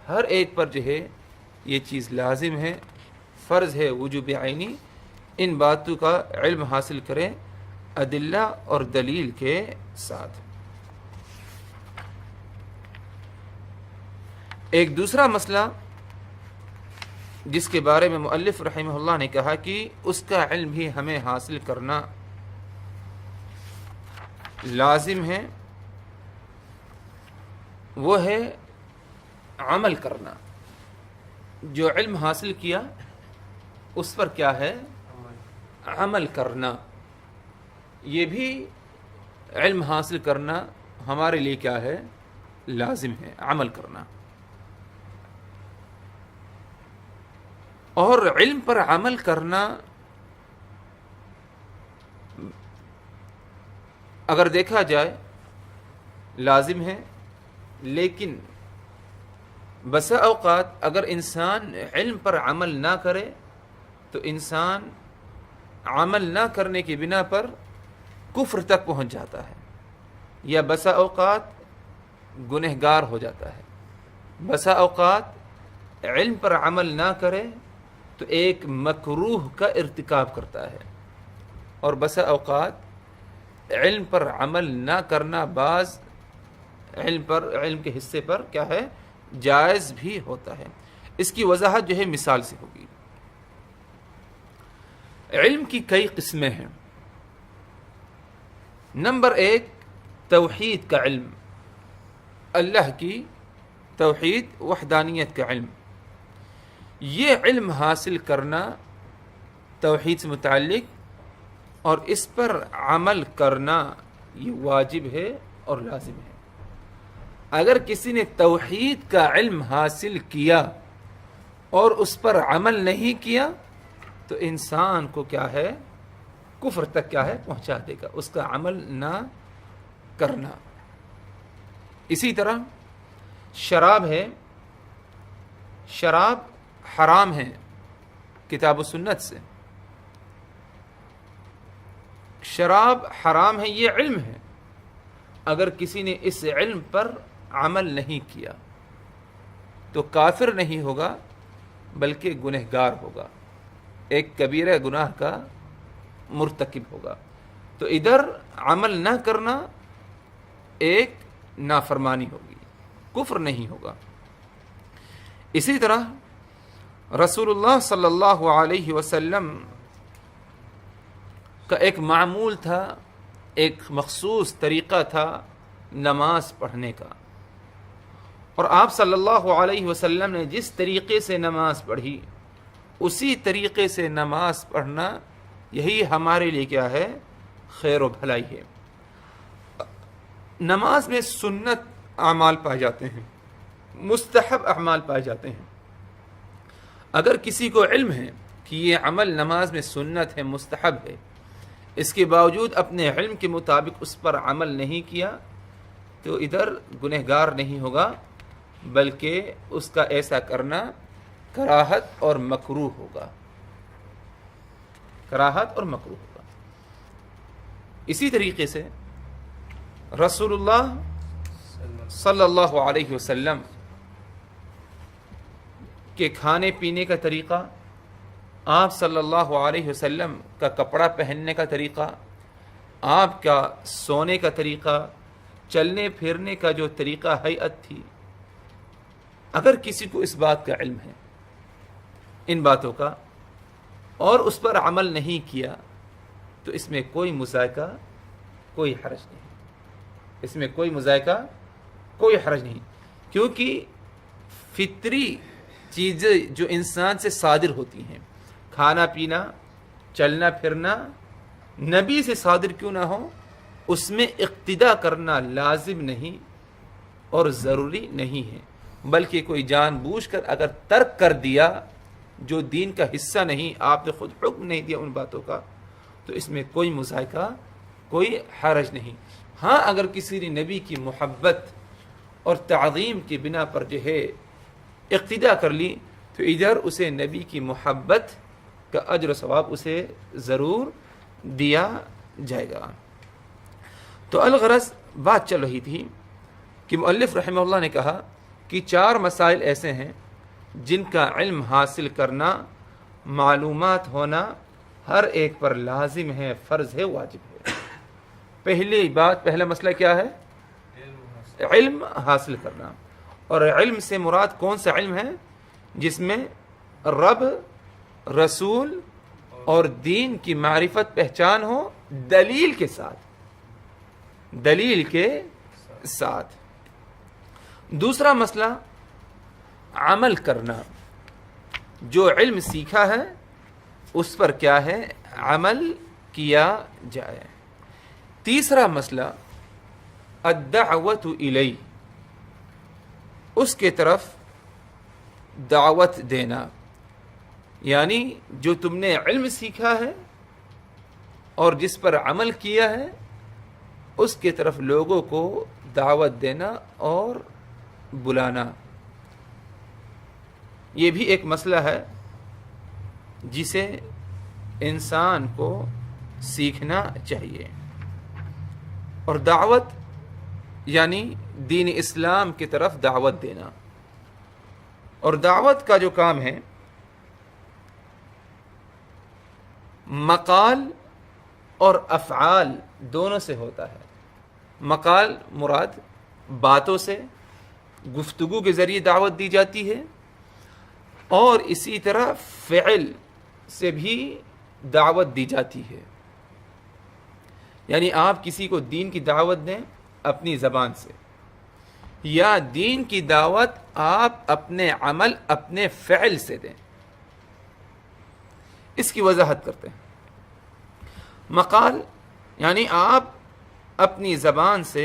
ہر ایک پر جو ہے یہ چیز لازم ہے، فرض ہے، وجوب عینی. ان باتوں کا علم حاصل کریں ادلہ اور دلیل کے ساتھ. ایک دوسرا مسئلہ جس کے بارے میں مؤلف رحمہ اللہ نے کہا کہ اس کا علم بھی ہمیں حاصل کرنا لازم ہے، وہ ہے عمل کرنا. جو علم حاصل کیا اس پر کیا ہے عمل کرنا. یہ بھی علم حاصل کرنا ہمارے لیے کیا ہے لازم ہے، عمل کرنا. اور علم پر عمل کرنا اگر دیکھا جائے لازم ہے، لیکن بسا اوقات اگر انسان علم پر عمل نہ کرے تو انسان عمل نہ کرنے کی بنا پر کفر تک پہنچ جاتا ہے، یا بسا اوقات گنہگار ہو جاتا ہے. بسا اوقات علم پر عمل نہ کرے تو ایک مکروہ کا ارتکاب کرتا ہے، اور بسا اوقات علم پر عمل نہ کرنا بعض علم کے حصے پر کیا ہے جائز بھی ہوتا ہے. اس کی وضاحت جو ہے مثال سے ہوگی. علم کی کئی قسمیں ہیں. نمبر 1 توحید کا علم، اللہ کی توحید وحدانیت کا علم. یہ علم حاصل کرنا توحید سے متعلق اور اس پر عمل کرنا یہ واجب ہے اور لازم ہے. اگر کسی نے توحید کا علم حاصل کیا اور اس پر عمل نہیں کیا تو انسان کو کیا ہے کفر تک کیا ہے پہنچا دے گا، اس کا عمل نہ کرنا. اسی طرح شراب ہے، شراب حرام ہے کتاب و سنت سے. شراب حرام ہے یہ علم ہے، اگر کسی نے اس علم پر عمل نہیں کیا تو کافر نہیں ہوگا بلکہ گنہگار ہوگا، ایک کبیرہ گناہ کا مرتکب ہوگا۔ تو ادھر عمل نہ کرنا ایک نافرمانی ہوگی، کفر نہیں ہوگا۔ اسی طرح رسول اللہ صلی اللہ علیہ وسلم کا ایک معمول تھا، ایک مخصوص طریقہ تھا نماز پڑھنے کا، اور آپ صلی اللہ علیہ وسلم نے جس طریقے سے نماز پڑھی اسی طریقے سے نماز پڑھنا، یہی ہمارے لیے کیا ہے؟ خیر و بھلائی ہے۔ نماز میں سنت اعمال پائے جاتے ہیں، مستحب اعمال پائے جاتے ہیں۔ اگر کسی کو علم ہے کہ یہ عمل نماز میں سنت ہے، مستحب ہے، اس کے باوجود اپنے علم کے مطابق اس پر عمل نہیں کیا تو ادھر گنہگار نہیں ہوگا، بلکہ اس کا ایسا کرنا کراہت اور مکروہ ہوگا، کراہت اور مکروہ ہوگا۔ اسی طریقے سے رسول اللہ صلی اللہ علیہ وسلم کے کھانے پینے کا طریقہ، آپ صلی اللہ علیہ وسلم کا کپڑا پہننے کا طریقہ، آپ کا سونے کا طریقہ، چلنے پھرنے کا جو طریقہ ہیئت تھی، اگر کسی کو اس بات کا علم ہے، ان باتوں کا، اور اس پر عمل نہیں کیا تو اس میں کوئی مذائقہ، کوئی حرج نہیں، اس میں کوئی مذائقہ، کوئی حرج نہیں، کیونکہ فطری چیزیں جو انسان سے صادر ہوتی ہیں، کھانا پینا، چلنا پھرنا، نبی سے صادر کیوں نہ ہو، اس میں اقتداء کرنا لازم نہیں اور ضروری نہیں ہے، بلکہ کوئی جان بوجھ کر اگر ترک کر دیا جو دین کا حصہ نہیں، آپ نے خود حکم نہیں دیا ان باتوں کا، تو اس میں کوئی مذائقہ، کوئی حرج نہیں۔ ہاں اگر کسی نے نبی کی محبت اور تعظیم کی بنا پر جو ہے اقتداء کر لی تو ادھر اسے نبی کی محبت کا اجر و ثواب اسے ضرور دیا جائے گا۔ تو الغرض بات چل رہی تھی کہ مؤلف رحمہ اللہ نے کہا کہ 4 مسائل ایسے ہیں جن کا علم حاصل کرنا، معلومات ہونا ہر ایک پر لازم ہے، فرض ہے، واجب ہے۔ پہلا مسئلہ کیا ہے؟ علم حاصل کرنا، اور علم سے مراد کون سا علم ہے؟ جس میں رب، رسول اور دین کی معرفت پہچان ہو، دلیل کے ساتھ، دلیل کے ساتھ۔ دوسرا مسئلہ عمل کرنا، جو علم سیکھا ہے اس پر کیا ہے؟ عمل کیا جائے۔ تیسرا مسئلہ الدعوت الیہ، اس کے طرف دعوت دینا، یعنی جو تم نے علم سیکھا ہے اور جس پر عمل کیا ہے اس کے طرف لوگوں کو دعوت دینا اور بلانا۔ یہ بھی ایک مسئلہ ہے جسے انسان کو سیکھنا چاہیے، اور دعوت یعنی دین اسلام کی طرف دعوت دینا، اور دعوت کا جو کام ہے مقال اور افعال دونوں سے ہوتا ہے۔ مقال مراد باتوں سے، گفتگو کے ذریعے دعوت دی جاتی ہے، اور اسی طرح فعل سے بھی دعوت دی جاتی ہے، یعنی آپ کسی کو دین کی دعوت دیں اپنی زبان سے، یا دین کی دعوت آپ اپنے عمل، اپنے فعل سے دیں۔ اس کی وضاحت کرتے ہیں۔ مقال یعنی آپ اپنی زبان سے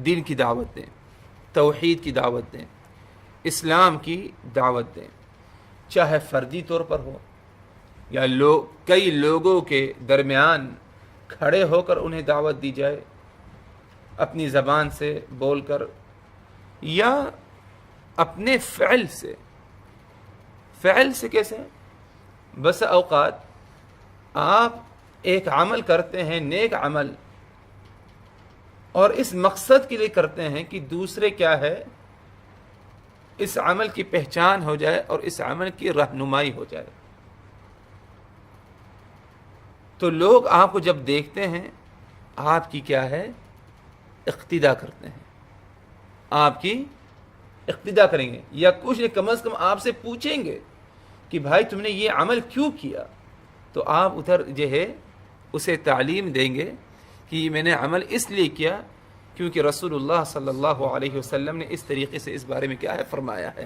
دین کی دعوت دیں، توحید کی دعوت دیں، اسلام کی دعوت دیں، چاہے فردی طور پر ہو یا کئی لوگوں کے درمیان کھڑے ہو کر انہیں دعوت دی جائے اپنی زبان سے بول کر، یا اپنے فعل سے۔ فعل سے کیسے؟ بس اوقات آپ ایک عمل کرتے ہیں نیک عمل، اور اس مقصد کے لیے کرتے ہیں کہ دوسرے کیا ہے اس عمل کی پہچان ہو جائے اور اس عمل کی رہنمائی ہو جائے، تو لوگ آپ کو جب دیکھتے ہیں آپ کی کیا ہے اقتدا کرتے ہیں، آپ کی اقتدا کریں گے، یا کچھ نہیں کم از کم آپ سے پوچھیں گے کہ بھائی تم نے یہ عمل کیوں کیا، تو آپ ادھر جو ہے اسے تعلیم دیں گے کہ یہ میں نے عمل اس لیے کیا کیونکہ رسول اللہ صلی اللہ علیہ وسلم نے اس طریقے سے اس بارے میں کیا ہے فرمایا ہے،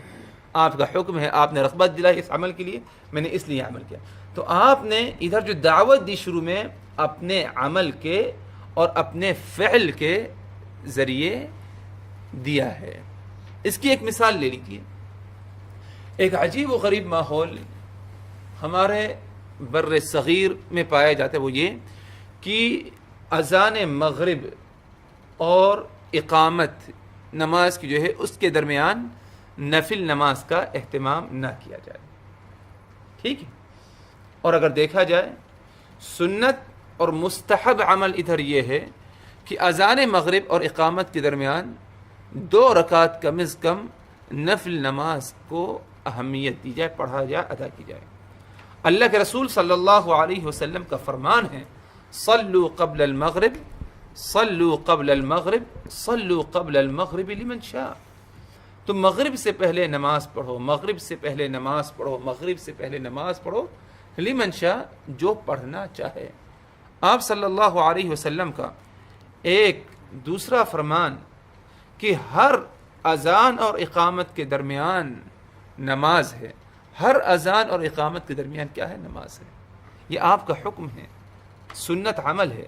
آپ کا حکم ہے، آپ نے رغبت دلائی اس عمل کے لیے، میں نے اس لیے عمل کیا۔ تو آپ نے ادھر جو دعوت دی شروع میں اپنے عمل کے اور اپنے فعل کے ذریعے دیا ہے۔ اس کی ایک مثال لے لیجیے، ایک عجیب و غریب ماحول ہمارے بر صغیر میں پایا جاتا ہے، وہ یہ کہ اذان مغرب اور اقامت نماز کی جو ہے اس کے درمیان نفل نماز کا اہتمام نہ کیا جائے، ٹھیک ہے، اور اگر دیکھا جائے سنت اور مستحب عمل ادھر یہ ہے کہ اذان مغرب اور اقامت کے درمیان 2 رکعت کم از کم نفل نماز کو اہمیت دی جائے، پڑھا جائے، ادا کی جائے۔ اللہ کے رسول صلی اللہ علیہ وسلم کا فرمان ہے صلوا قبل المغرب صلوا قبل المغرب صلوا قبل المغرب لمن شاء، تو مغرب سے پہلے نماز پڑھو، مغرب سے پہلے نماز پڑھو، مغرب سے پہلے نماز پڑھو، لمن شاء جو پڑھنا چاہے۔ آپ صلی اللہ علیہ وسلم کا ایک دوسرا فرمان کہ ہر اذان اور اقامت کے درمیان نماز ہے، ہر اذان اور اقامت کے درمیان کیا ہے نماز ہے، یہ آپ کا حکم ہے، سنت عمل ہے۔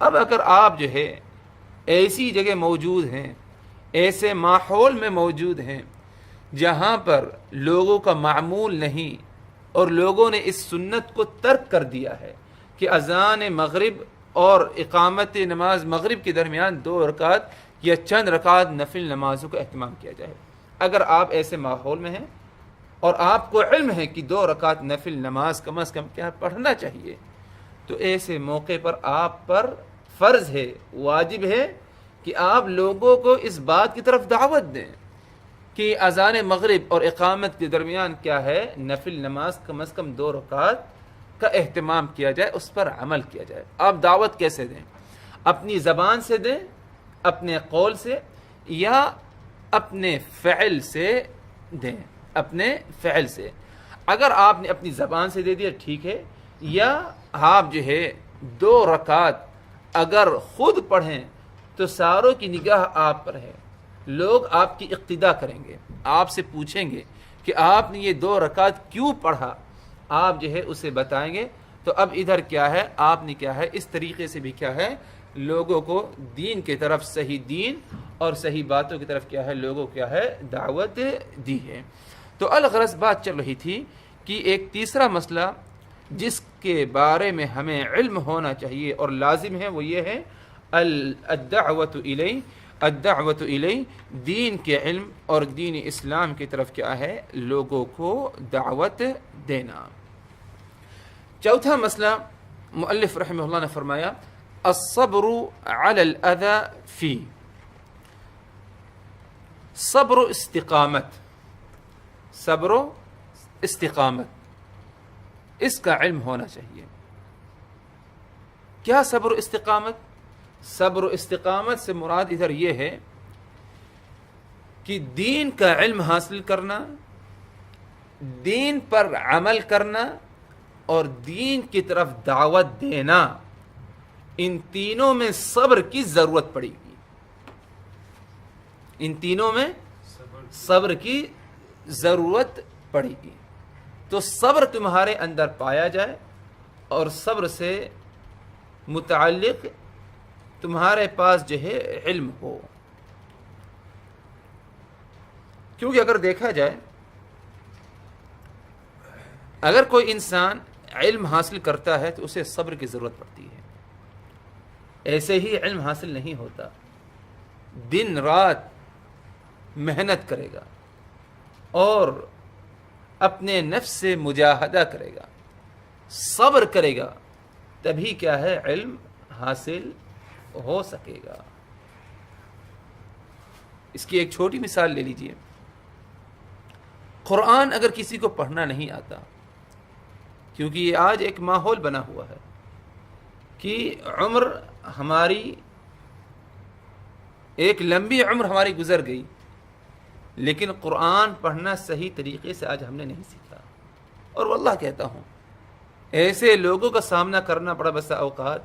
اب اگر آپ جو ہے ایسی جگہ موجود ہیں، ایسے ماحول میں موجود ہیں جہاں پر لوگوں کا معمول نہیں اور لوگوں نے اس سنت کو ترک کر دیا ہے کہ اذان مغرب اور اقامت نماز مغرب کے درمیان 2 رکعت یا چند رکعت نفل نمازوں کا اہتمام کیا جائے، اگر آپ ایسے ماحول میں ہیں اور آپ کو علم ہے کہ 2 رکعت نفل نماز کم از کم کیا پڑھنا چاہیے، تو ایسے موقع پر آپ پر فرض ہے، واجب ہے کہ آپ لوگوں کو اس بات کی طرف دعوت دیں کہ اذان مغرب اور اقامت کے درمیان کیا ہے نفل نماز کم از کم 2 رکعت کا اہتمام کیا جائے، اس پر عمل کیا جائے۔ آپ دعوت کیسے دیں؟ اپنی زبان سے دیں، اپنے قول سے، یا اپنے فعل سے دیں، اپنے فعل سے۔ اگر آپ نے اپنی زبان سے دے دیا ٹھیک ہے، یا آپ جو ہے 2 رکعت اگر خود پڑھیں تو ساروں کی نگاہ آپ پر ہے، لوگ آپ کی اقتدا کریں گے، آپ سے پوچھیں گے کہ آپ نے یہ 2 رکعت کیوں پڑھا، آپ جو ہے اسے بتائیں گے۔ تو اب ادھر کیا ہے آپ نے کیا ہے اس طریقے سے بھی کیا ہے لوگوں کو دین کی طرف، صحیح دین اور صحیح باتوں کی طرف کیا ہے لوگوں کیا ہے دعوت دی ہے۔ تو الغرض بات چل رہی تھی کہ ایک تیسرا مسئلہ جس کے بارے میں ہمیں علم ہونا چاہیے اور لازم ہے وہ یہ ہے الدعوت الیہ، الدعوت الیہ، دین کے علم اور دین اسلام کی طرف کیا ہے لوگوں کو دعوت دینا۔ چوتھا مسئلہ مؤلف رحمہ اللہ نے فرمایا الصبر علی الاذى فی، صبر و استقامت، صبر و استقامت اس کا علم ہونا چاہیے۔ کیا صبر و استقامت؟ صبر و استقامت سے مراد ادھر یہ ہے کہ دین کا علم حاصل کرنا، دین پر عمل کرنا اور دین کی طرف دعوت دینا، ان تینوں میں صبر کی ضرورت پڑے گی، ان تینوں میں صبر کی ضرورت پڑے گی۔ تو صبر تمہارے اندر پایا جائے اور صبر سے متعلق تمہارے پاس جو ہے علم ہو، کیونکہ اگر دیکھا جائے اگر کوئی انسان علم حاصل کرتا ہے تو اسے صبر کی ضرورت پڑتی ہے، ایسے ہی علم حاصل نہیں ہوتا، دن رات محنت کرے گا اور اپنے نفس سے مجاہدہ کرے گا، صبر کرے گا، تبھی کیا ہے علم حاصل ہو سکے گا. اس کی ایک چھوٹی مثال لے لیجئے. قرآن اگر کسی کو پڑھنا نہیں آتا، کیونکہ یہ آج ایک ماحول بنا ہوا ہے کہ عمر ہماری، ایک لمبی عمر ہماری گزر گئی، لیکن قرآن پڑھنا صحیح طریقے سے آج ہم نے نہیں سیکھا. اور واللہ کہتا ہوں ایسے لوگوں کا سامنا کرنا پڑا بسا اوقات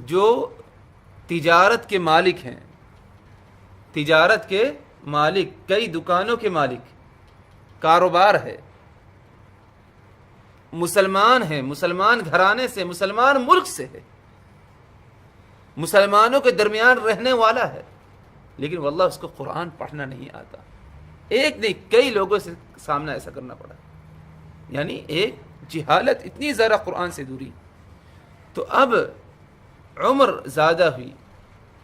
جو تجارت کے مالک ہیں، تجارت کے مالک، کئی دکانوں کے مالک، کاروبار ہے، مسلمان ہیں، مسلمان گھرانے سے، مسلمان ملک سے ہے، مسلمانوں کے درمیان رہنے والا ہے، لیکن واللہ اس کو قرآن پڑھنا نہیں آتا. ایک نہیں کئی لوگوں سے سامنا ایسا کرنا پڑا. یعنی ایک جہالت، اتنی زیادہ قرآن سے دوری. تو اب عمر زیادہ ہوئی،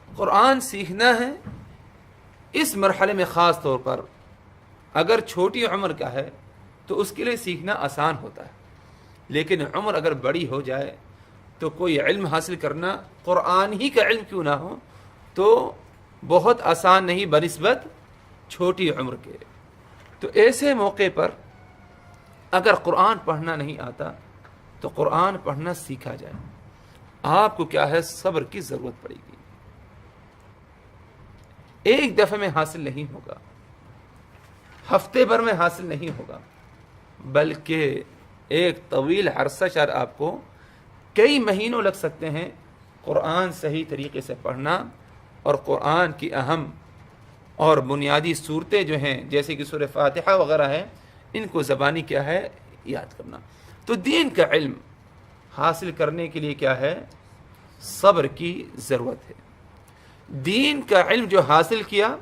قرآن سیکھنا ہے. اس مرحلے میں خاص طور پر اگر چھوٹی عمر کا ہے تو اس کے لیے سیکھنا آسان ہوتا ہے، لیکن عمر اگر بڑی ہو جائے تو کوئی علم حاصل کرنا، قرآن ہی کا علم کیوں نہ ہو، تو بہت آسان نہیں بنسبت چھوٹی عمر کے. تو ایسے موقع پر اگر قرآن پڑھنا نہیں آتا تو قرآن پڑھنا سیکھا جائے. آپ کو کیا ہے، صبر کی ضرورت پڑے گی. ایک دفعہ میں حاصل نہیں ہوگا، ہفتے بھر میں حاصل نہیں ہوگا، بلکہ ایک طویل عرصہ، شاید آپ کو کئی مہینوں لگ سکتے ہیں قرآن صحیح طریقے سے پڑھنا اور قرآن کی اہم اور بنیادی صورتیں جو ہیں جیسے کہ سورہ فاتحہ وغیرہ ہیں، ان کو زبانی کیا ہے، یاد کرنا. تو دین کا علم حاصل کرنے کے لیے کیا ہے، صبر کی ضرورت ہے. دین کا علم جو حاصل کیا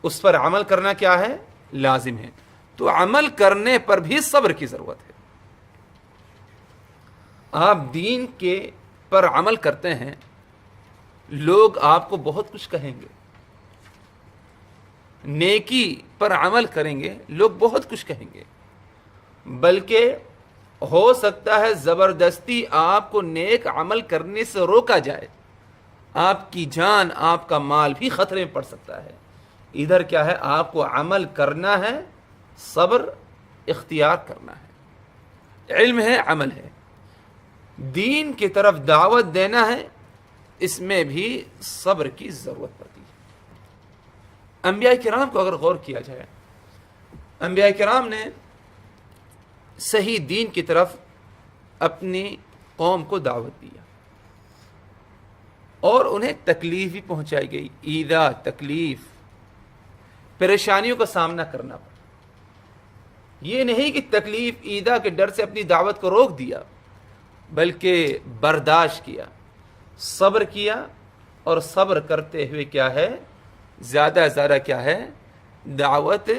اس پر عمل کرنا کیا ہے، لازم ہے. تو عمل کرنے پر بھی صبر کی ضرورت ہے. آپ دین کے پر عمل کرتے ہیں، لوگ آپ کو بہت کچھ کہیں گے. نیکی پر عمل کریں گے، لوگ بہت کچھ کہیں گے، بلکہ ہو سکتا ہے زبردستی آپ کو نیک عمل کرنے سے روکا جائے. آپ کی جان، آپ کا مال بھی خطرے میں پڑ سکتا ہے. ادھر کیا ہے، آپ کو عمل کرنا ہے، صبر اختیار کرنا ہے. علم ہے، عمل ہے. دین کی طرف دعوت دینا ہے، اس میں بھی صبر کی ضرورت پڑتی ہے. انبیاء کرام کو اگر غور کیا جائے، انبیاء کرام نے صحیح دین کی طرف اپنی قوم کو دعوت دیا اور انہیں تکلیف بھی پہنچائی گئی. ایذا، تکلیف، پریشانیوں کا سامنا کرنا پڑا. یہ نہیں کہ تکلیف ایذا کے ڈر سے اپنی دعوت کو روک دیا، بلکہ برداشت کیا، صبر کیا، اور صبر کرتے ہوئے کیا ہے، زیادہ زیادہ کیا ہے، دعوت،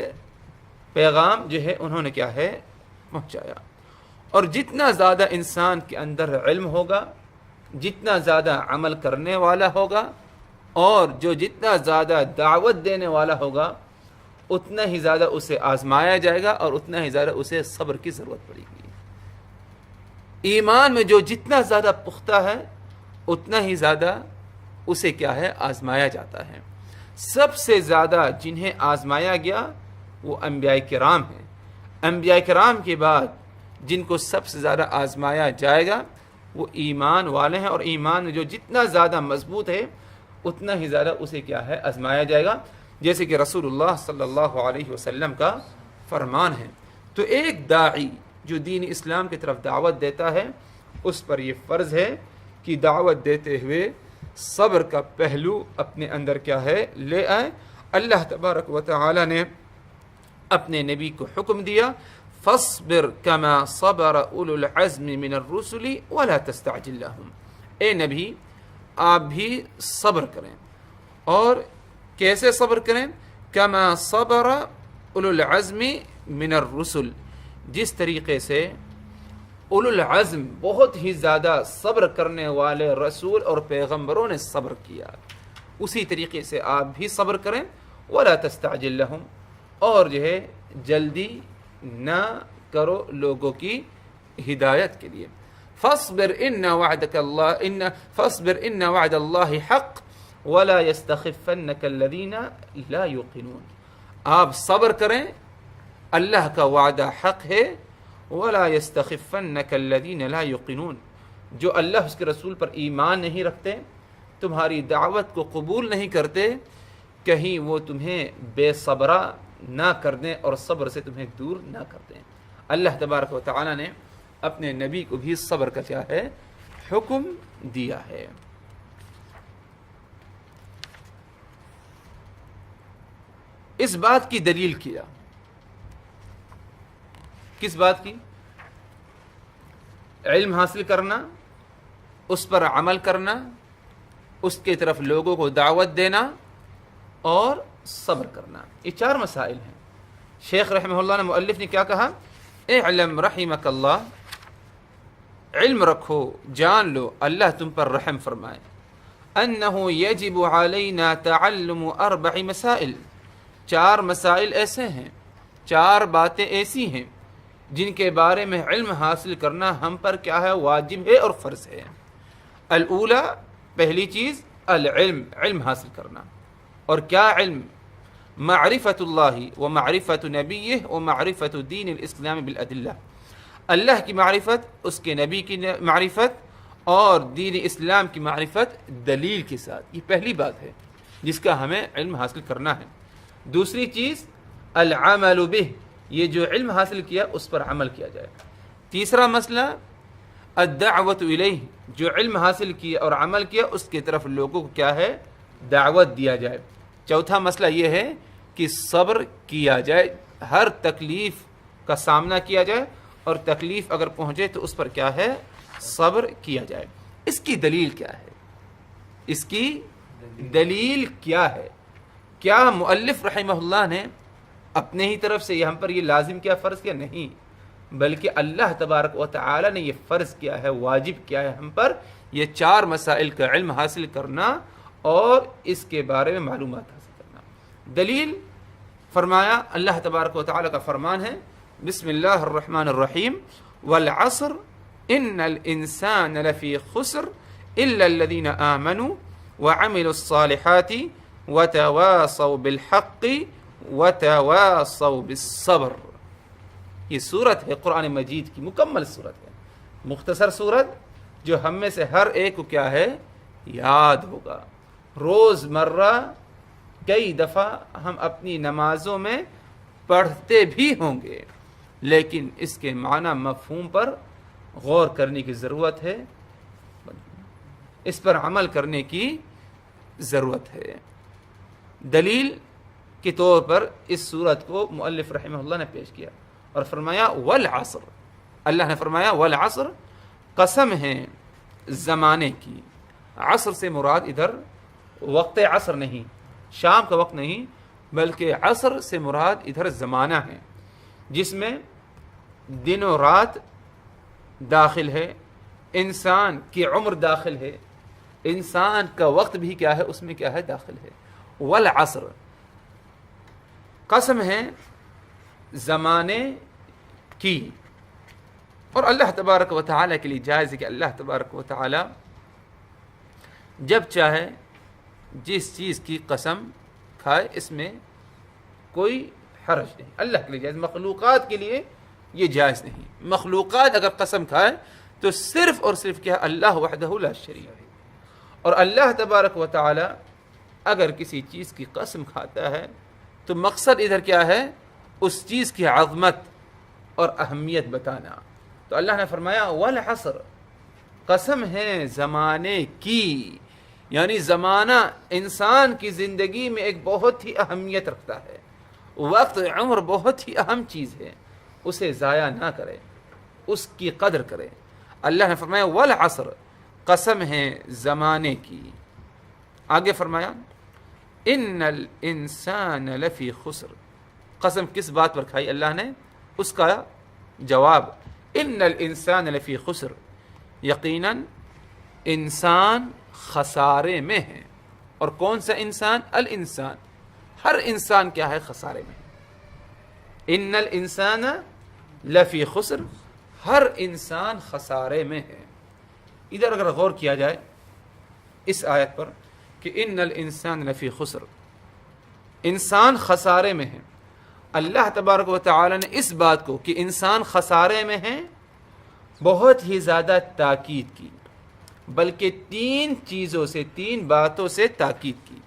پیغام جو ہے انہوں نے کیا ہے، پہنچایا. اور جتنا زیادہ انسان کے اندر علم ہوگا، جتنا زیادہ عمل کرنے والا ہوگا، اور جو جتنا زیادہ دعوت دینے والا ہوگا، اتنا ہی زیادہ اسے آزمایا جائے گا اور اتنا ہی زیادہ اسے صبر کی ضرورت پڑے گی. ایمان میں جو جتنا زیادہ پختہ ہے اتنا ہی زیادہ اسے کیا ہے، آزمایا جاتا ہے. سب سے زیادہ جنہیں آزمایا گیا وہ انبیاء کرام ہیں. انبیاء کرام کے بعد جن کو سب سے زیادہ آزمایا جائے گا وہ ایمان والے ہیں، اور ایمان میں جو جتنا زیادہ مضبوط ہے اتنا ہی زیادہ اسے کیا ہے، آزمایا جائے گا. جیسے کہ رسول اللہ صلی اللہ علیہ وسلم کا فرمان ہے. تو ایک داعی جو دین اسلام کی طرف دعوت دیتا ہے، اس پر یہ فرض ہے کہ دعوت دیتے ہوئے صبر کا پہلو اپنے اندر کیا ہے، لے آئے. اللہ تبارک و تعالی نے اپنے نبی کو حکم دیا، فاصبر کما صبر اولو العزم من الرسل ولا تستعجل لهم. اے نبی، آپ بھی صبر کریں. اور کیسے صبر کریں؟ کما صبر اولو العزم من الرسل، جس طریقے سے اولو العزم بہت ہی زیادہ صبر کرنے والے رسول اور پیغمبروں نے صبر کیا، اسی طریقے سے آپ بھی صبر کریں. ولا تستعجل لهم، اور جو ہے جلدی نہ کرو لوگوں کی ہدایت کے لیے. فاصبر ان وعدك الله ان فاصبر ان وعد الله حق ولا يستخفنك الذين لا يوقنون. آپ صبر کریں، اللہ کا وعدہ حق ہے. ولا يستخفنك الذين لا يوقنون، جو اللہ اس کے رسول پر ایمان نہیں رکھتے، تمہاری دعوت کو قبول نہیں کرتے، کہیں وہ تمہیں بے صبرا نہ کر دیں اور صبر سے تمہیں دور نہ کر دیں. اللہ تبارک و تعالی نے اپنے نبی کو بھی صبر کا کیا ہے حکم دیا ہے. اس بات کی دلیل کیا، کس بات کی؟ علم حاصل کرنا، اس پر عمل کرنا، اس کی طرف لوگوں کو دعوت دینا اور صبر کرنا. یہ 4 مسائل ہیں. شیخ رحمہ اللہ نے مؤلف نے کیا کہا؟ اعلم رحمک اللہ، علم رکھو، جان لو، اللہ تم پر رحم فرمائے. انہ یجب علینا تعلم 4 مسائل، 4 مسائل ایسے ہیں، 4 باتیں ایسی ہیں جن کے بارے میں علم حاصل کرنا ہم پر کیا ہے واجب ہے اور فرض ہے. الاولی، پہلی چیز العلم، علم حاصل کرنا. اور کیا علم؟ معرفت اللہ و معرفت نبیہ و معرفت دین الاسلام بالادلہ، اللہ کی معرفت، اس کے نبی کی معرفت اور دین اسلام کی معرفت دلیل کے ساتھ. یہ پہلی بات ہے جس کا ہمیں علم حاصل کرنا ہے. دوسری چیز العمل بہ، یہ جو علم حاصل کیا اس پر عمل کیا جائے. تیسرا مسئلہ الدعوت الیہ، جو علم حاصل کیا اور عمل کیا اس کی طرف لوگوں کو کیا ہے دعوت دیا جائے. چوتھا مسئلہ یہ ہے کہ صبر کیا جائے، ہر تکلیف کا سامنا کیا جائے اور تکلیف اگر پہنچے تو اس پر کیا ہے صبر کیا جائے. اس کی دلیل کیا ہے؟ اس کی دلیل کیا ہے؟ کیا مؤلف رحمہ اللہ نے اپنے ہی طرف سے ہم پر یہ لازم کیا، فرض کیا؟ نہیں، بلکہ اللہ تبارک و تعالی نے یہ فرض کیا ہے، واجب کیا ہے ہم پر یہ 4 مسائل کا علم حاصل کرنا اور اس کے بارے میں معلومات حاصل کرنا. دلیل فرمایا اللہ تبارک و تعالی کا فرمان ہے، بسم اللہ الرحمن الرحیم، والعصر ان الانسان لفی خسر الا الذین آمنوا وعملوا الصالحات وتواصوا بالحق وتواصوا بالصبر. یہ صورت ہے قرآن مجید کی مکمل صورت ہے، مختصر صورت جو ہم میں سے ہر ایک کو کیا ہے یاد ہوگا. روز مرہ کئی دفعہ ہم اپنی نمازوں میں پڑھتے بھی ہوں گے، لیکن اس کے معنی مفہوم پر غور کرنے کی ضرورت ہے، اس پر عمل کرنے کی ضرورت ہے. دلیل کے طور پر اس صورت کو مؤلف رحمہ اللہ نے پیش کیا اور فرمایا والعصر، اللہ نے فرمایا والعصر، قسم ہے زمانے کی. عصر سے مراد ادھر وقت عصر نہیں، شام کا وقت نہیں، بلکہ عصر سے مراد ادھر زمانہ ہے جس میں دن و رات داخل ہے، انسان کی عمر داخل ہے، انسان کا وقت بھی کیا ہے اس میں کیا ہے داخل ہے. والعصر، قسم ہے زمانے کی. اور اللہ تبارک و تعالیٰ کے لیے جائز ہے کہ اللہ تبارک و تعالیٰ جب چاہے جس چیز کی قسم کھائے، اس میں کوئی حرج نہیں، اللہ کے لیے جائز. مخلوقات کے لیے یہ جائز نہیں. مخلوقات اگر قسم کھائے تو صرف اور صرف کیا اللہ وحدہ لا شریک ہے. اور اللہ تبارک و تعالی اگر کسی چیز کی قسم کھاتا ہے تو مقصد ادھر کیا ہے اس چیز کی عظمت اور اہمیت بتانا. تو اللہ نے فرمایا والعصر، قسم ہے زمانے کی، یعنی زمانہ انسان کی زندگی میں ایک بہت ہی اہمیت رکھتا ہے. وقت عمر بہت ہی اہم چیز ہے، اسے ضائع نہ کرے، اس کی قدر کرے. اللہ نے فرمایا والعصر، قسم ہے زمانے کی. آگے فرمایا ان الانسان لفی خسر، قسم کس بات پر کھائی اللہ نے؟ اس کا جواب ان الانسان لفی خسر، یقیناً انسان خسارے میں ہے. اور کون سا انسان؟ الانسان، ہر انسان کیا ہے خسارے میں. ان الانسان لفی خسر، ہر انسان خسارے میں ہے. ادھر اگر غور کیا جائے اس آیت پر کہ ان الانسان لفی خسر، انسان خسارے میں ہے، اللہ تبارک و تعالی نے اس بات کو کہ انسان خسارے میں ہے بہت ہی زیادہ تاکید کی، بلکہ 3 چیزوں سے، 3 باتوں سے تاکید کی۔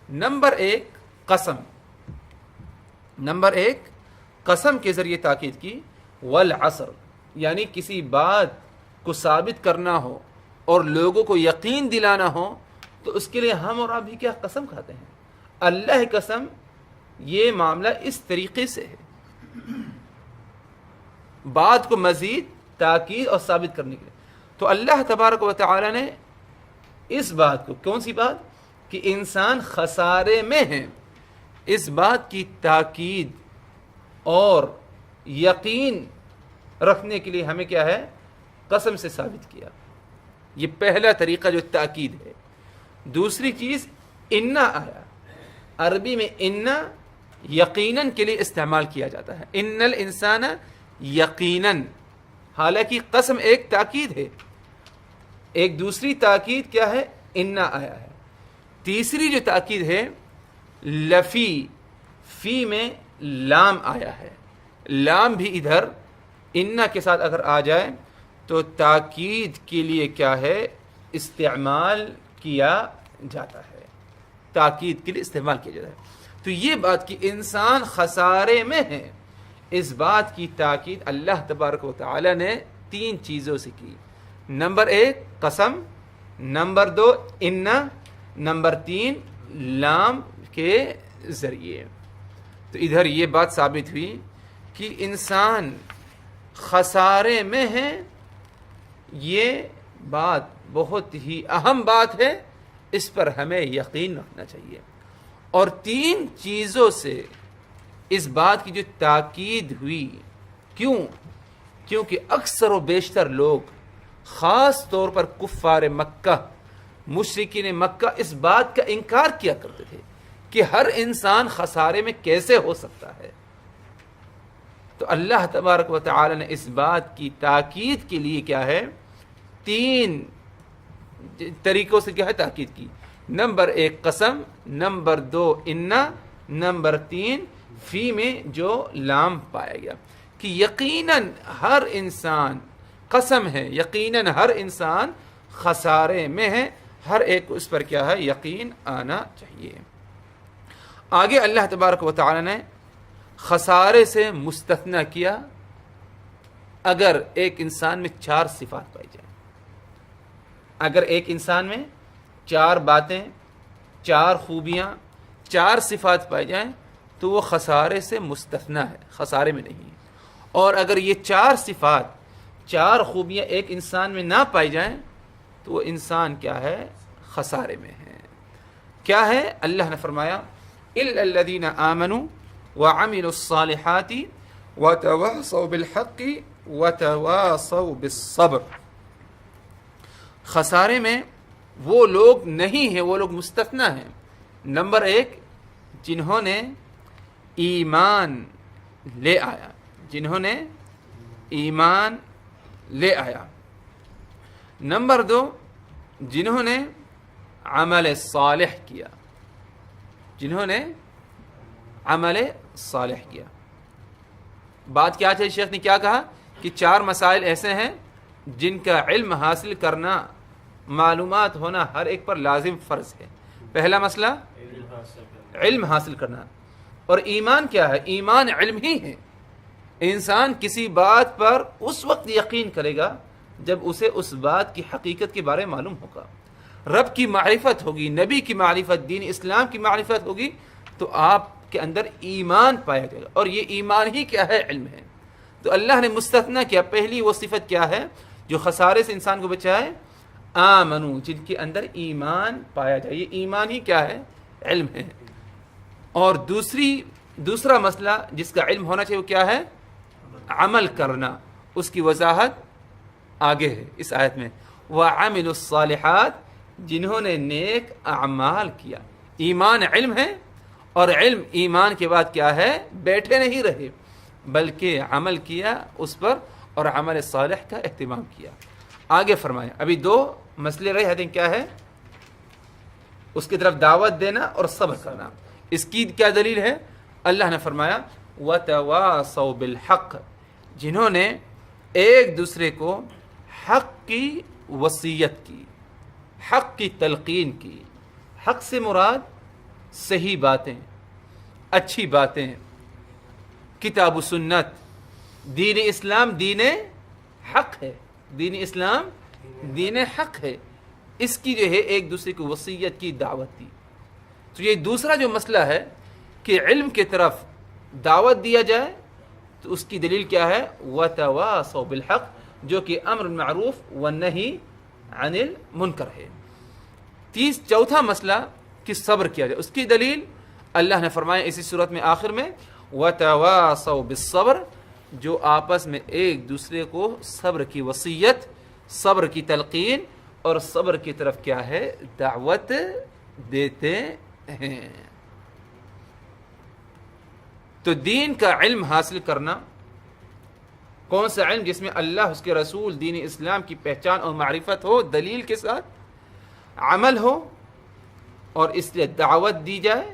نمبر 1 قسم، نمبر 1 قسم کے ذریعے تاکید کی، والعصر، یعنی کسی بات کو ثابت کرنا ہو اور لوگوں کو یقین دلانا ہو تو اس کے لیے ہم اور آپ بھی کیا قسم کھاتے ہیں، اللہ کی قسم۔ یہ معاملہ اس طریقے سے ہے، بات کو مزید تاکید اور ثابت کرنے کے لیے۔ تو اللہ تبارک و تعالی نے اس بات کو، کون سی بات کہ انسان خسارے میں ہے، اس بات کی تاکید اور یقین رکھنے کے لیے ہمیں کیا ہے، قسم سے ثابت کیا۔ یہ پہلا طریقہ جو تاکید ہے۔ دوسری چیز انا آیا، عربی میں انا یقیناً کے لیے استعمال کیا جاتا ہے، ان الانسان یقیناً، حالانکہ قسم ایک تاکید ہے، ایک دوسری تاکید کیا ہے، انا آیا ہے۔ تیسری جو تاکید ہے لفی، فی میں لام آیا ہے، لام بھی ادھر انا کے ساتھ اگر آ جائے تو تاکید کے لیے کیا ہے، استعمال کیا جاتا ہے، تاکید کے لیے استعمال کیا جاتا ہے۔ تو یہ بات کہ انسان خسارے میں ہے، اس بات کی تاکید اللہ تبارک و تعالی نے 3 چیزوں سے کی۔ نمبر 1 قسم، نمبر 2 انا، نمبر 3 لام کے ذریعے۔ تو ادھر یہ بات ثابت ہوئی کہ انسان خسارے میں ہے، یہ بات بہت ہی اہم بات ہے، اس پر ہمیں یقین رکھنا چاہیے۔ اور 3 چیزوں سے اس بات کی جو تاکید ہوئی، کیوں؟ کیونکہ اکثر و بیشتر لوگ، خاص طور پر کفار مکہ، مشرکین مکہ، اس بات کا انکار کیا کرتے تھے کہ ہر انسان خسارے میں کیسے ہو سکتا ہے۔ تو اللہ تبارک و تعالی نے اس بات کی تاکید کے لیے کیا ہے، 3 طریقوں سے کیا ہے تاکید کی۔ نمبر 1 قسم، نمبر 2 انا، نمبر 3 فی میں جو لام پایا گیا، کہ یقیناً ہر انسان، قسم ہے یقیناً ہر انسان خسارے میں ہے، ہر ایک کو اس پر کیا ہے، یقین آنا چاہیے۔ آگے اللہ تبارک و تعالی نے خسارے سے مستثنی کیا اگر ایک انسان میں 4 صفات پائی جائیں، اگر ایک انسان میں 4 باتیں، 4 خوبیاں، 4 صفات پائی جائیں تو وہ خسارے سے مستثنی ہے، خسارے میں نہیں۔ اور اگر یہ 4 صفات، 4 خوبیاں ایک انسان میں نہ پائی جائیں تو وہ انسان کیا ہے، خسارے میں ہے۔ کیا ہے؟ اللہ نے فرمایا الا الذین آمنوا وعملوا الصالحات وتواصوا بالحق وتواصوا بالصبر۔ خسارے میں وہ لوگ نہیں ہیں، وہ لوگ مستثنی ہیں۔ نمبر 1 جنہوں نے ایمان لے آیا، جنہوں نے ایمان لے آیا۔ نمبر 2 جنہوں نے عمل صالح کیا، جنہوں نے عمل صالح کیا۔ بات کیا ہے، شیخ نے کیا کہا کہ 4 مسائل ایسے ہیں جن کا علم حاصل کرنا، معلومات ہونا ہر ایک پر لازم فرض ہے۔ پہلا مسئلہ علم حاصل کرنا، اور ایمان کیا ہے؟ ایمان علم ہی ہے۔ انسان کسی بات پر اس وقت یقین کرے گا جب اسے اس بات کی حقیقت کے بارے میں معلوم ہوگا، رب کی معرفت ہوگی، نبی کی معرفت، دین اسلام کی معرفت ہوگی، تو آپ کے اندر ایمان پایا جائے گا، اور یہ ایمان ہی کیا ہے؟ علم ہے۔ تو اللہ نے مستثنی کیا، پہلی وہ صفت کیا ہے جو خسارے سے انسان کو بچائے؟ آمنو، جن کے اندر ایمان پایا جائے، یہ ایمان ہی کیا ہے؟ علم ہے۔ اور دوسرا مسئلہ جس کا علم ہونا چاہیے وہ کیا ہے؟ عمل کرنا۔ اس کی وضاحت آگے ہے اس آیت میں، وَعَمِلُوا الصَّالِحَاتِ، جنہوں نے نیک اعمال کیا۔ ایمان علم ہے، اور علم ایمان کے بعد کیا ہے؟ بیٹھے نہیں رہے بلکہ عمل کیا اس پر، اور عمل صالح کا اہتمام کیا۔ آگے فرمایا ابھی 2 مسئلے رہے ہیں، کیا ہے؟ اس کی طرف دعوت دینا اور صبر کرنا. اس کی کیا دلیل ہے؟ اللہ نے فرمایا وَتَوَاصَوْا بِالْحَقِّ، جنہوں نے ایک دوسرے کو حق کی وصیت کی، حق کی تلقین کی. حق سے مراد صحیح باتیں، اچھی باتیں، کتاب و سنت. دین اسلام دین حق ہے، دین اسلام دین حق ہے. اس کی جو ہے ایک دوسرے کو وصیت کی، دعوت دی. تو یہ دوسرا جو مسئلہ ہے کہ علم کی طرف دعوت دیا جائے، تو اس کی دلیل کیا ہے؟ وَتَوَاصَوْا بِالْحَقِّ، جو کہ امر معروف والنہی عن المنکر ہے. چوتھا مسئلہ کہ صبر کیا جائے، اس کی دلیل اللہ نے فرمایا اسی صورت میں آخر میں وَتَوَاصَوْا بِالصَّبْرِ، جو آپس میں ایک دوسرے کو صبر کی وصیت، صبر کی تلقین اور صبر کی طرف کیا ہے؟ دعوت دیتے ہیں. تو دین کا علم حاصل کرنا، کون سا علم؟ جس میں اللہ، اس کے رسول، دین اسلام کی پہچان اور معرفت ہو، دلیل کے ساتھ عمل ہو، اور اس لیے دعوت دی جائے،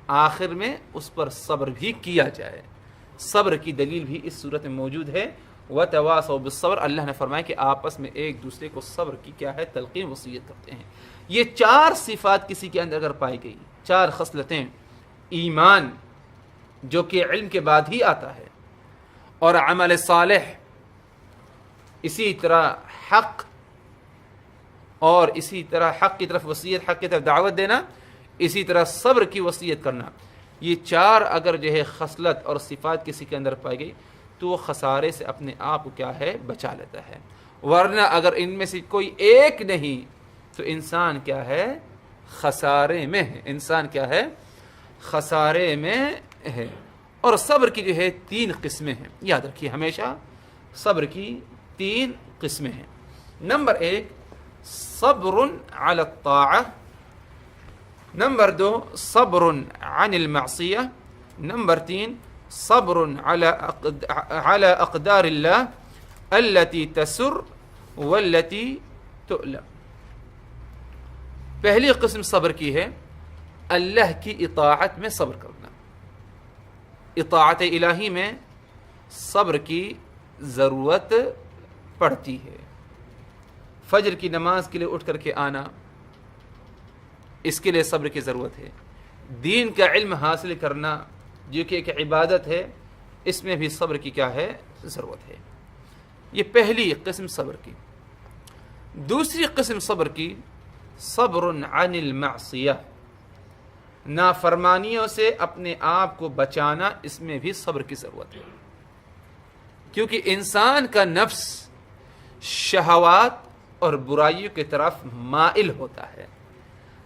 آخر میں اس پر صبر بھی کیا جائے. صبر کی دلیل بھی اس صورت میں موجود ہے. وَتَوَاصَوْا بِالصَّبْرِ، اللہ نے فرمایا کہ آپس میں ایک دوسرے کو صبر کی کیا ہے؟ تلقین، وصیت کرتے ہیں. یہ 4 صفات کسی کے اندر اگر پائی گئی، 4 خصلتیں، ایمان جو کہ علم کے بعد ہی آتا ہے، اور عمل صالح، اسی طرح حق، اور اسی طرح حق کی طرف وصیت، حق کی طرف دعوت دینا، اسی طرح صبر کی وصیت کرنا، یہ 4 اگر جو ہے خصلت اور صفات کسی کے اندر پائی گئی تو وہ خسارے سے اپنے آپ کو کیا ہے؟ بچا لیتا ہے. ورنہ اگر ان میں سے کوئی ایک نہیں تو انسان کیا ہے؟ خسارے میں ہے. انسان کیا ہے؟ خسارے میں ہے. اور صبر کی جو ہے 3 قسمیں ہیں، یاد رکھیے ہمیشہ، صبر کی 3 قسمیں ہیں. نمبر 1 صبر علی الطاعہ، نمبر 2 صبر عن المعصیہ، نمبر 3 صبر علی اقدار اللہ التي تسر والتي تؤلم. پہلی قسم صبر کی ہے اللہ کی اطاعت میں صبر کرنا. اطاعت الہی میں صبر کی ضرورت پڑتی ہے. فجر کی نماز کے لیے اٹھ کر کے آنا، اس کے لیے صبر کی ضرورت ہے. دین کا علم حاصل کرنا جو کہ ایک عبادت ہے، اس میں بھی صبر کی کیا ہے؟ ضرورت ہے. یہ پہلی قسم صبر کی. دوسری قسم صبر کی صبر عن المعصیہ، نافرمانیوں سے اپنے آپ کو بچانا، اس میں بھی صبر کی ضرورت ہے. کیونکہ انسان کا نفس شہوات اور برائیوں کی طرف مائل ہوتا ہے.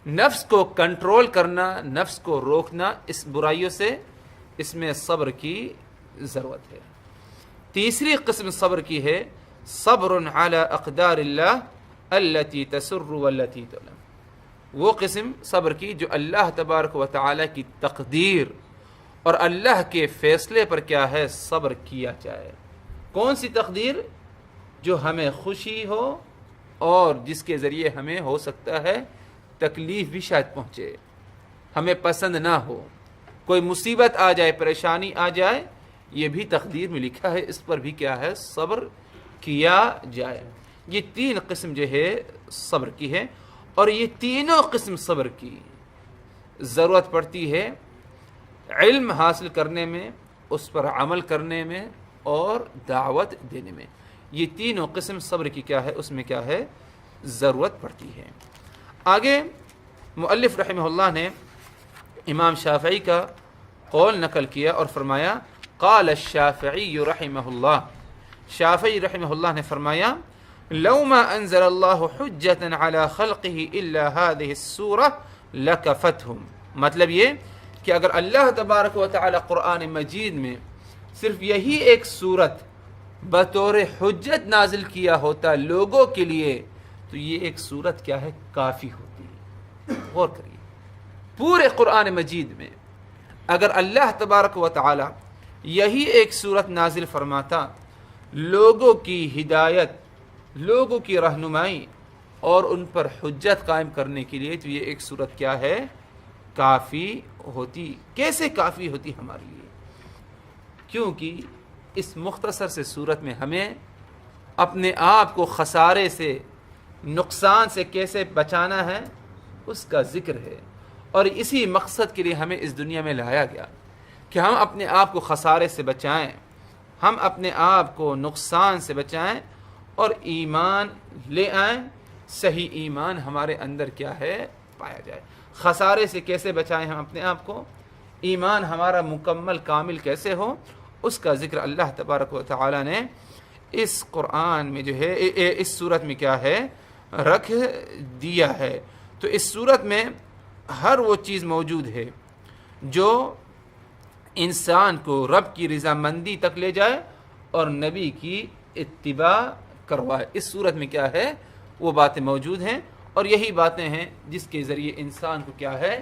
نفس کو کنٹرول کرنا، نفس کو روکنا اس برائیوں سے، اس میں صبر کی ضرورت ہے. تیسری قسم صبر کی ہے صبر علی اقدار اللہ التي تسر والتي تؤلم. وہ قسم صبر کی جو اللہ تبارک و تعالی کی تقدیر اور اللہ کے فیصلے پر کیا ہے؟ صبر کیا جائے. کون سی تقدیر؟ جو ہمیں خوشی ہو اور جس کے ذریعے ہمیں ہو سکتا ہے تکلیف بھی شاید پہنچے، ہمیں پسند نہ ہو، کوئی مصیبت آ جائے، پریشانی آ جائے، یہ بھی تقدیر میں لکھا ہے، اس پر بھی کیا ہے؟ صبر کیا جائے. یہ 3 قسم جو ہے صبر کی ہے، اور یہ تینوں قسم صبر کی ضرورت پڑتی ہے علم حاصل کرنے میں، اس پر عمل کرنے میں اور دعوت دینے میں. یہ تینوں قسم صبر کی کیا ہے؟ اس میں کیا ہے؟ ضرورت پڑتی ہے. آگے مؤلف رحمہ اللہ نے امام شافعی کا قول نقل کیا اور فرمایا قال الشافعی رحمہ اللہ، شافعی رحمہ اللہ نے فرمایا لو ما انزل اللہ حجتا علی خلقہ الا هذه السورة لکفتہم. مطلب یہ کہ اگر اللہ تبارک و تعالی قرآن مجید میں صرف یہی ایک سورت بطور حجت نازل کیا ہوتا لوگوں کے لیے تو یہ ایک سورت کیا ہے؟ کافی ہوتی. غور کریے، پورے قرآن مجید میں اگر اللہ تبارک و تعالی یہی ایک سورت نازل فرماتا لوگوں کی ہدایت، لوگوں کی رہنمائی اور ان پر حجت قائم کرنے کے لیے تو یہ ایک صورت کیا ہے؟ کافی ہوتی. کیسے کافی ہوتی ہمارے لیے؟ کیونکہ اس مختصر سے صورت میں ہمیں اپنے آپ کو خسارے سے، نقصان سے کیسے بچانا ہے اس کا ذکر ہے. اور اسی مقصد کے لیے ہمیں اس دنیا میں لایا گیا کہ ہم اپنے آپ کو خسارے سے بچائیں، ہم اپنے آپ کو نقصان سے بچائیں اور ایمان لے آئیں. صحیح ایمان ہمارے اندر کیا ہے؟ پایا جائے. خسارے سے کیسے بچائیں ہم اپنے آپ کو؟ ایمان ہمارا مکمل کامل کیسے ہو؟ اس کا ذکر اللہ تبارک و تعالی نے اس قرآن میں جو ہے اس صورت میں کیا ہے؟ رکھ دیا ہے. تو اس صورت میں ہر وہ چیز موجود ہے جو انسان کو رب کی رضامندی تک لے جائے اور نبی کی اتباع کروائے. اس صورت میں کیا ہے؟ وہ باتیں موجود ہیں، اور یہی باتیں ہیں جس کے ذریعے انسان کو کیا ہے؟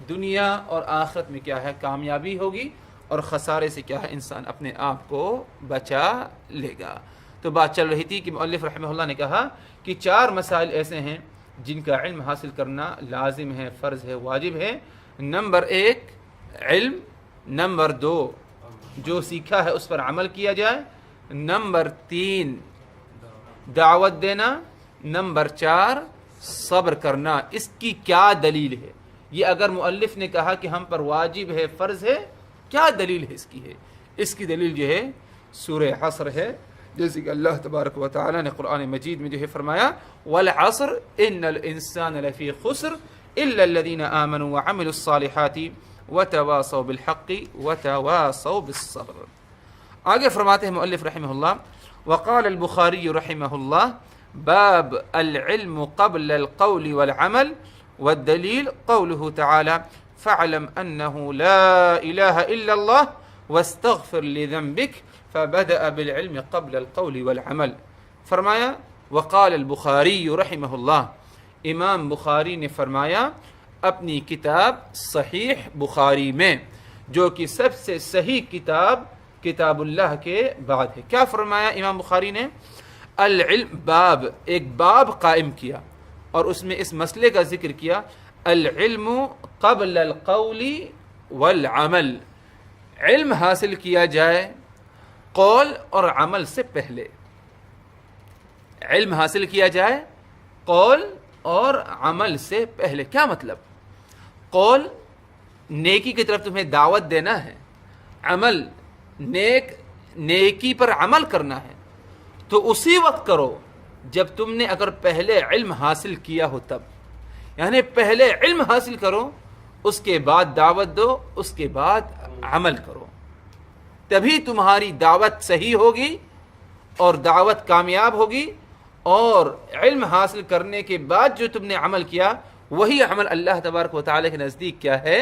دنیا اور آخرت میں کیا ہے؟ کامیابی ہوگی، اور خسارے سے کیا ہے؟ انسان اپنے آپ کو بچا لے گا. تو بات چل رہی تھی کہ مؤلف رحمہ اللہ نے کہا کہ 4 مسائل ایسے ہیں جن کا علم حاصل کرنا لازم ہے، فرض ہے، واجب ہے. نمبر 1 علم، نمبر 2 جو سیکھا ہے اس پر عمل کیا جائے، نمبر 3 دعوت دینا، نمبر 4 صبر کرنا. اس کی کیا دلیل ہے؟ یہ اگر مؤلف نے کہا کہ ہم پر واجب ہے، فرض ہے، کیا دلیل ہے اس کی؟ ہے اس کی دلیل جو ہے سورہ حشر ہے. جیسے کہ اللہ تبارک و تعالی نے قرآن مجید میں جو ہے فرمایا والعصر ان الانسان لفی خسر الا الذين آمنوا وعملوا الصالحات وتواصوا بالحق وتواصوا بالصبر. آگے فرماتے ہیں مؤلف رحمہ اللہ وقال البخاری رحمہ اللہ باب العلم قبل القول والعمل والدلیل قوله تعالی فاعلم انه لا الہ الا اللہ واستغفر لذنبک فبدأ بالعلم قبل القول والعمل. فرمایا وقال البخاری رحمہ اللہ، امام بخاری نے فرمایا اپنی کتاب صحیح بخاری میں، جو کہ سب سے صحیح کتاب کتاب اللہ کے بعد ہے. کیا فرمایا امام بخاری نے؟ العلم، باب، ایک باب قائم کیا اور اس میں اس مسئلے کا ذکر کیا العلم قبل القول والعمل. علم حاصل کیا جائے قول اور عمل سے پہلے. علم حاصل کیا جائے قول اور عمل سے پہلے. کیا مطلب؟ قول نیکی کی طرف تمہیں دعوت دینا ہے، عمل نیکی پر عمل کرنا ہے، تو اسی وقت کرو جب تم نے اگر پہلے علم حاصل کیا ہو تب. یعنی پہلے علم حاصل کرو، اس کے بعد دعوت دو، اس کے بعد عمل کرو، تبھی تمہاری دعوت صحیح ہوگی اور دعوت کامیاب ہوگی. اور علم حاصل کرنے کے بعد جو تم نے عمل کیا وہی عمل اللہ تبارک و تعالی کے نزدیک کیا ہے؟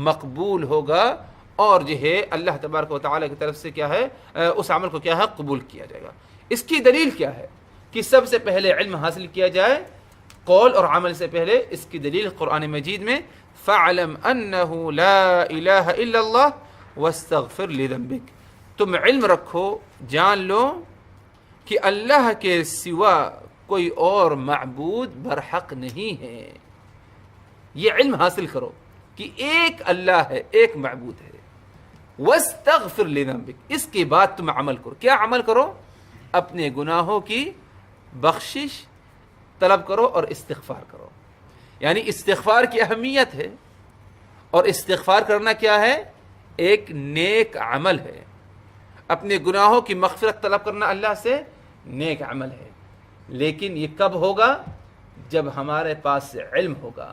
مقبول ہوگا، اور جو ہے اللہ تبارک و تعالی کی طرف سے کیا ہے؟ اس عمل کو کیا ہے؟ قبول کیا جائے گا. اس کی دلیل کیا ہے کہ سب سے پہلے علم حاصل کیا جائے قول اور عمل سے پہلے؟ اس کی دلیل قرآن مجید میں فَاعْلَمْ أَنَّهُ لَا إِلَهَ إِلَّا اللَّهُ وَاسْتَغْفِرْ لِذَنبِكَ. تم علم رکھو، جان لو کہ اللہ کے سوا کوئی اور معبود برحق نہیں ہے. یہ علم حاصل کرو کہ ایک اللہ ہے، ایک معبود ہے. وَاسْتَغْفِرْ لِذَنبِكَ، اس کے بعد تم عمل کرو. کیا عمل کرو؟ اپنے گناہوں کی بخشش طلب کرو اور استغفار کرو. یعنی استغفار کی اہمیت ہے، اور استغفار کرنا کیا ہے؟ ایک نیک عمل ہے. اپنے گناہوں کی مغفرت طلب کرنا اللہ سے نیک عمل ہے. لیکن یہ کب ہوگا؟ جب ہمارے پاس علم ہوگا.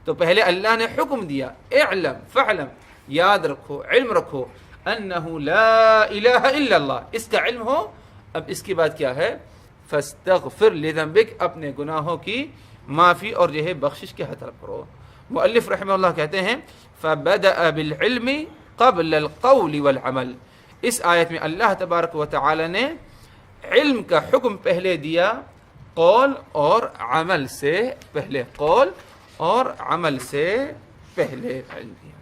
تو پہلے اللہ نے حکم دیا اعلم فعلم، یاد رکھو، علم رکھو، انہ لا الہ الا اللہ، اس کا علم ہو. اب اس کے بعد کیا ہے؟ فاستغفر لذنبک، اپنے گناہوں کی معافی اور جو ہے بخشش کے طلب کرو. مؤلف رحمہ اللہ کہتے ہیں فبدأ بالعلم قبل القول والعمل. اس آیت میں اللہ تبارک و تعالی نے علم کا حکم پہلے دیا قول اور عمل سے پہلے. قول اور عمل سے پہلے علم دیا.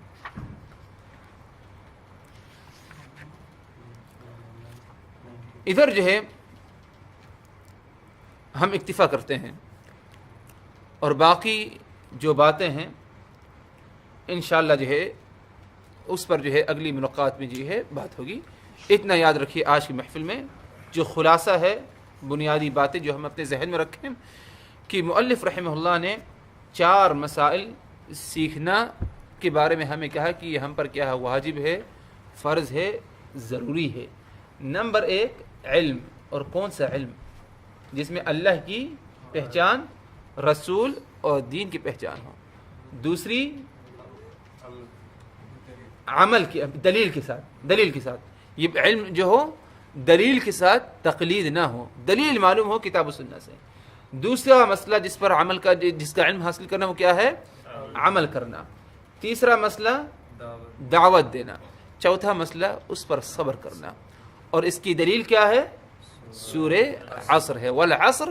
ادھر جو ہے ہم اکتفا کرتے ہیں، اور باقی جو باتیں ہیں انشاءاللہ جو ہے اس پر جو ہے اگلی ملاقات میں جو ہے بات ہوگی۔ اتنا یاد رکھیے آج کی محفل میں جو خلاصہ ہے، بنیادی باتیں جو ہم اپنے ذہن میں رکھیں کہ مؤلف رحمہ اللہ نے 4 مسائل سیکھنا کے بارے میں ہمیں کہا کہ یہ ہم پر کیا ہے، واجب ہے، فرض ہے، ضروری ہے۔ نمبر 1 علم، اور کون سا علم؟ جس میں اللہ کی پہچان، رسول اور دین کی پہچان ہو۔ دوسری عمل کی، دلیل کے ساتھ یہ علم جو ہو دلیل کے ساتھ تقلید نہ ہو، دلیل معلوم ہو کتاب و سنت سے۔ دوسرا مسئلہ جس پر عمل کا، جس کا علم حاصل کرنا، وہ کیا ہے؟ عمل کرنا۔ تیسرا مسئلہ دعوت دینا۔ چوتھا مسئلہ اس پر صبر کرنا، اور اس کی دلیل کیا ہے؟ سورہ عصر ہے، والعصر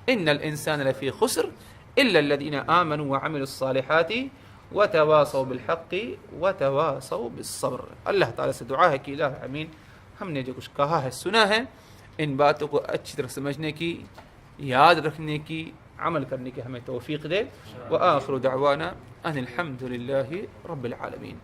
ان الانسان لفی خسر الا الذین آمنوا وعملوا الصالحات وتواصوا بالحق وتواصوا بالصبر۔ اللہ تعالیٰ سے دعا ہے کہ الہ امین، ہم نے جو کچھ کہا ہے، سنا ہے، ان باتوں کو اچھی طرح سمجھنے کی، یاد رکھنے کی، عمل کرنے کی ہمیں توفیق دے۔ وآخر دعوانا ان الحمد للہ رب العالمین۔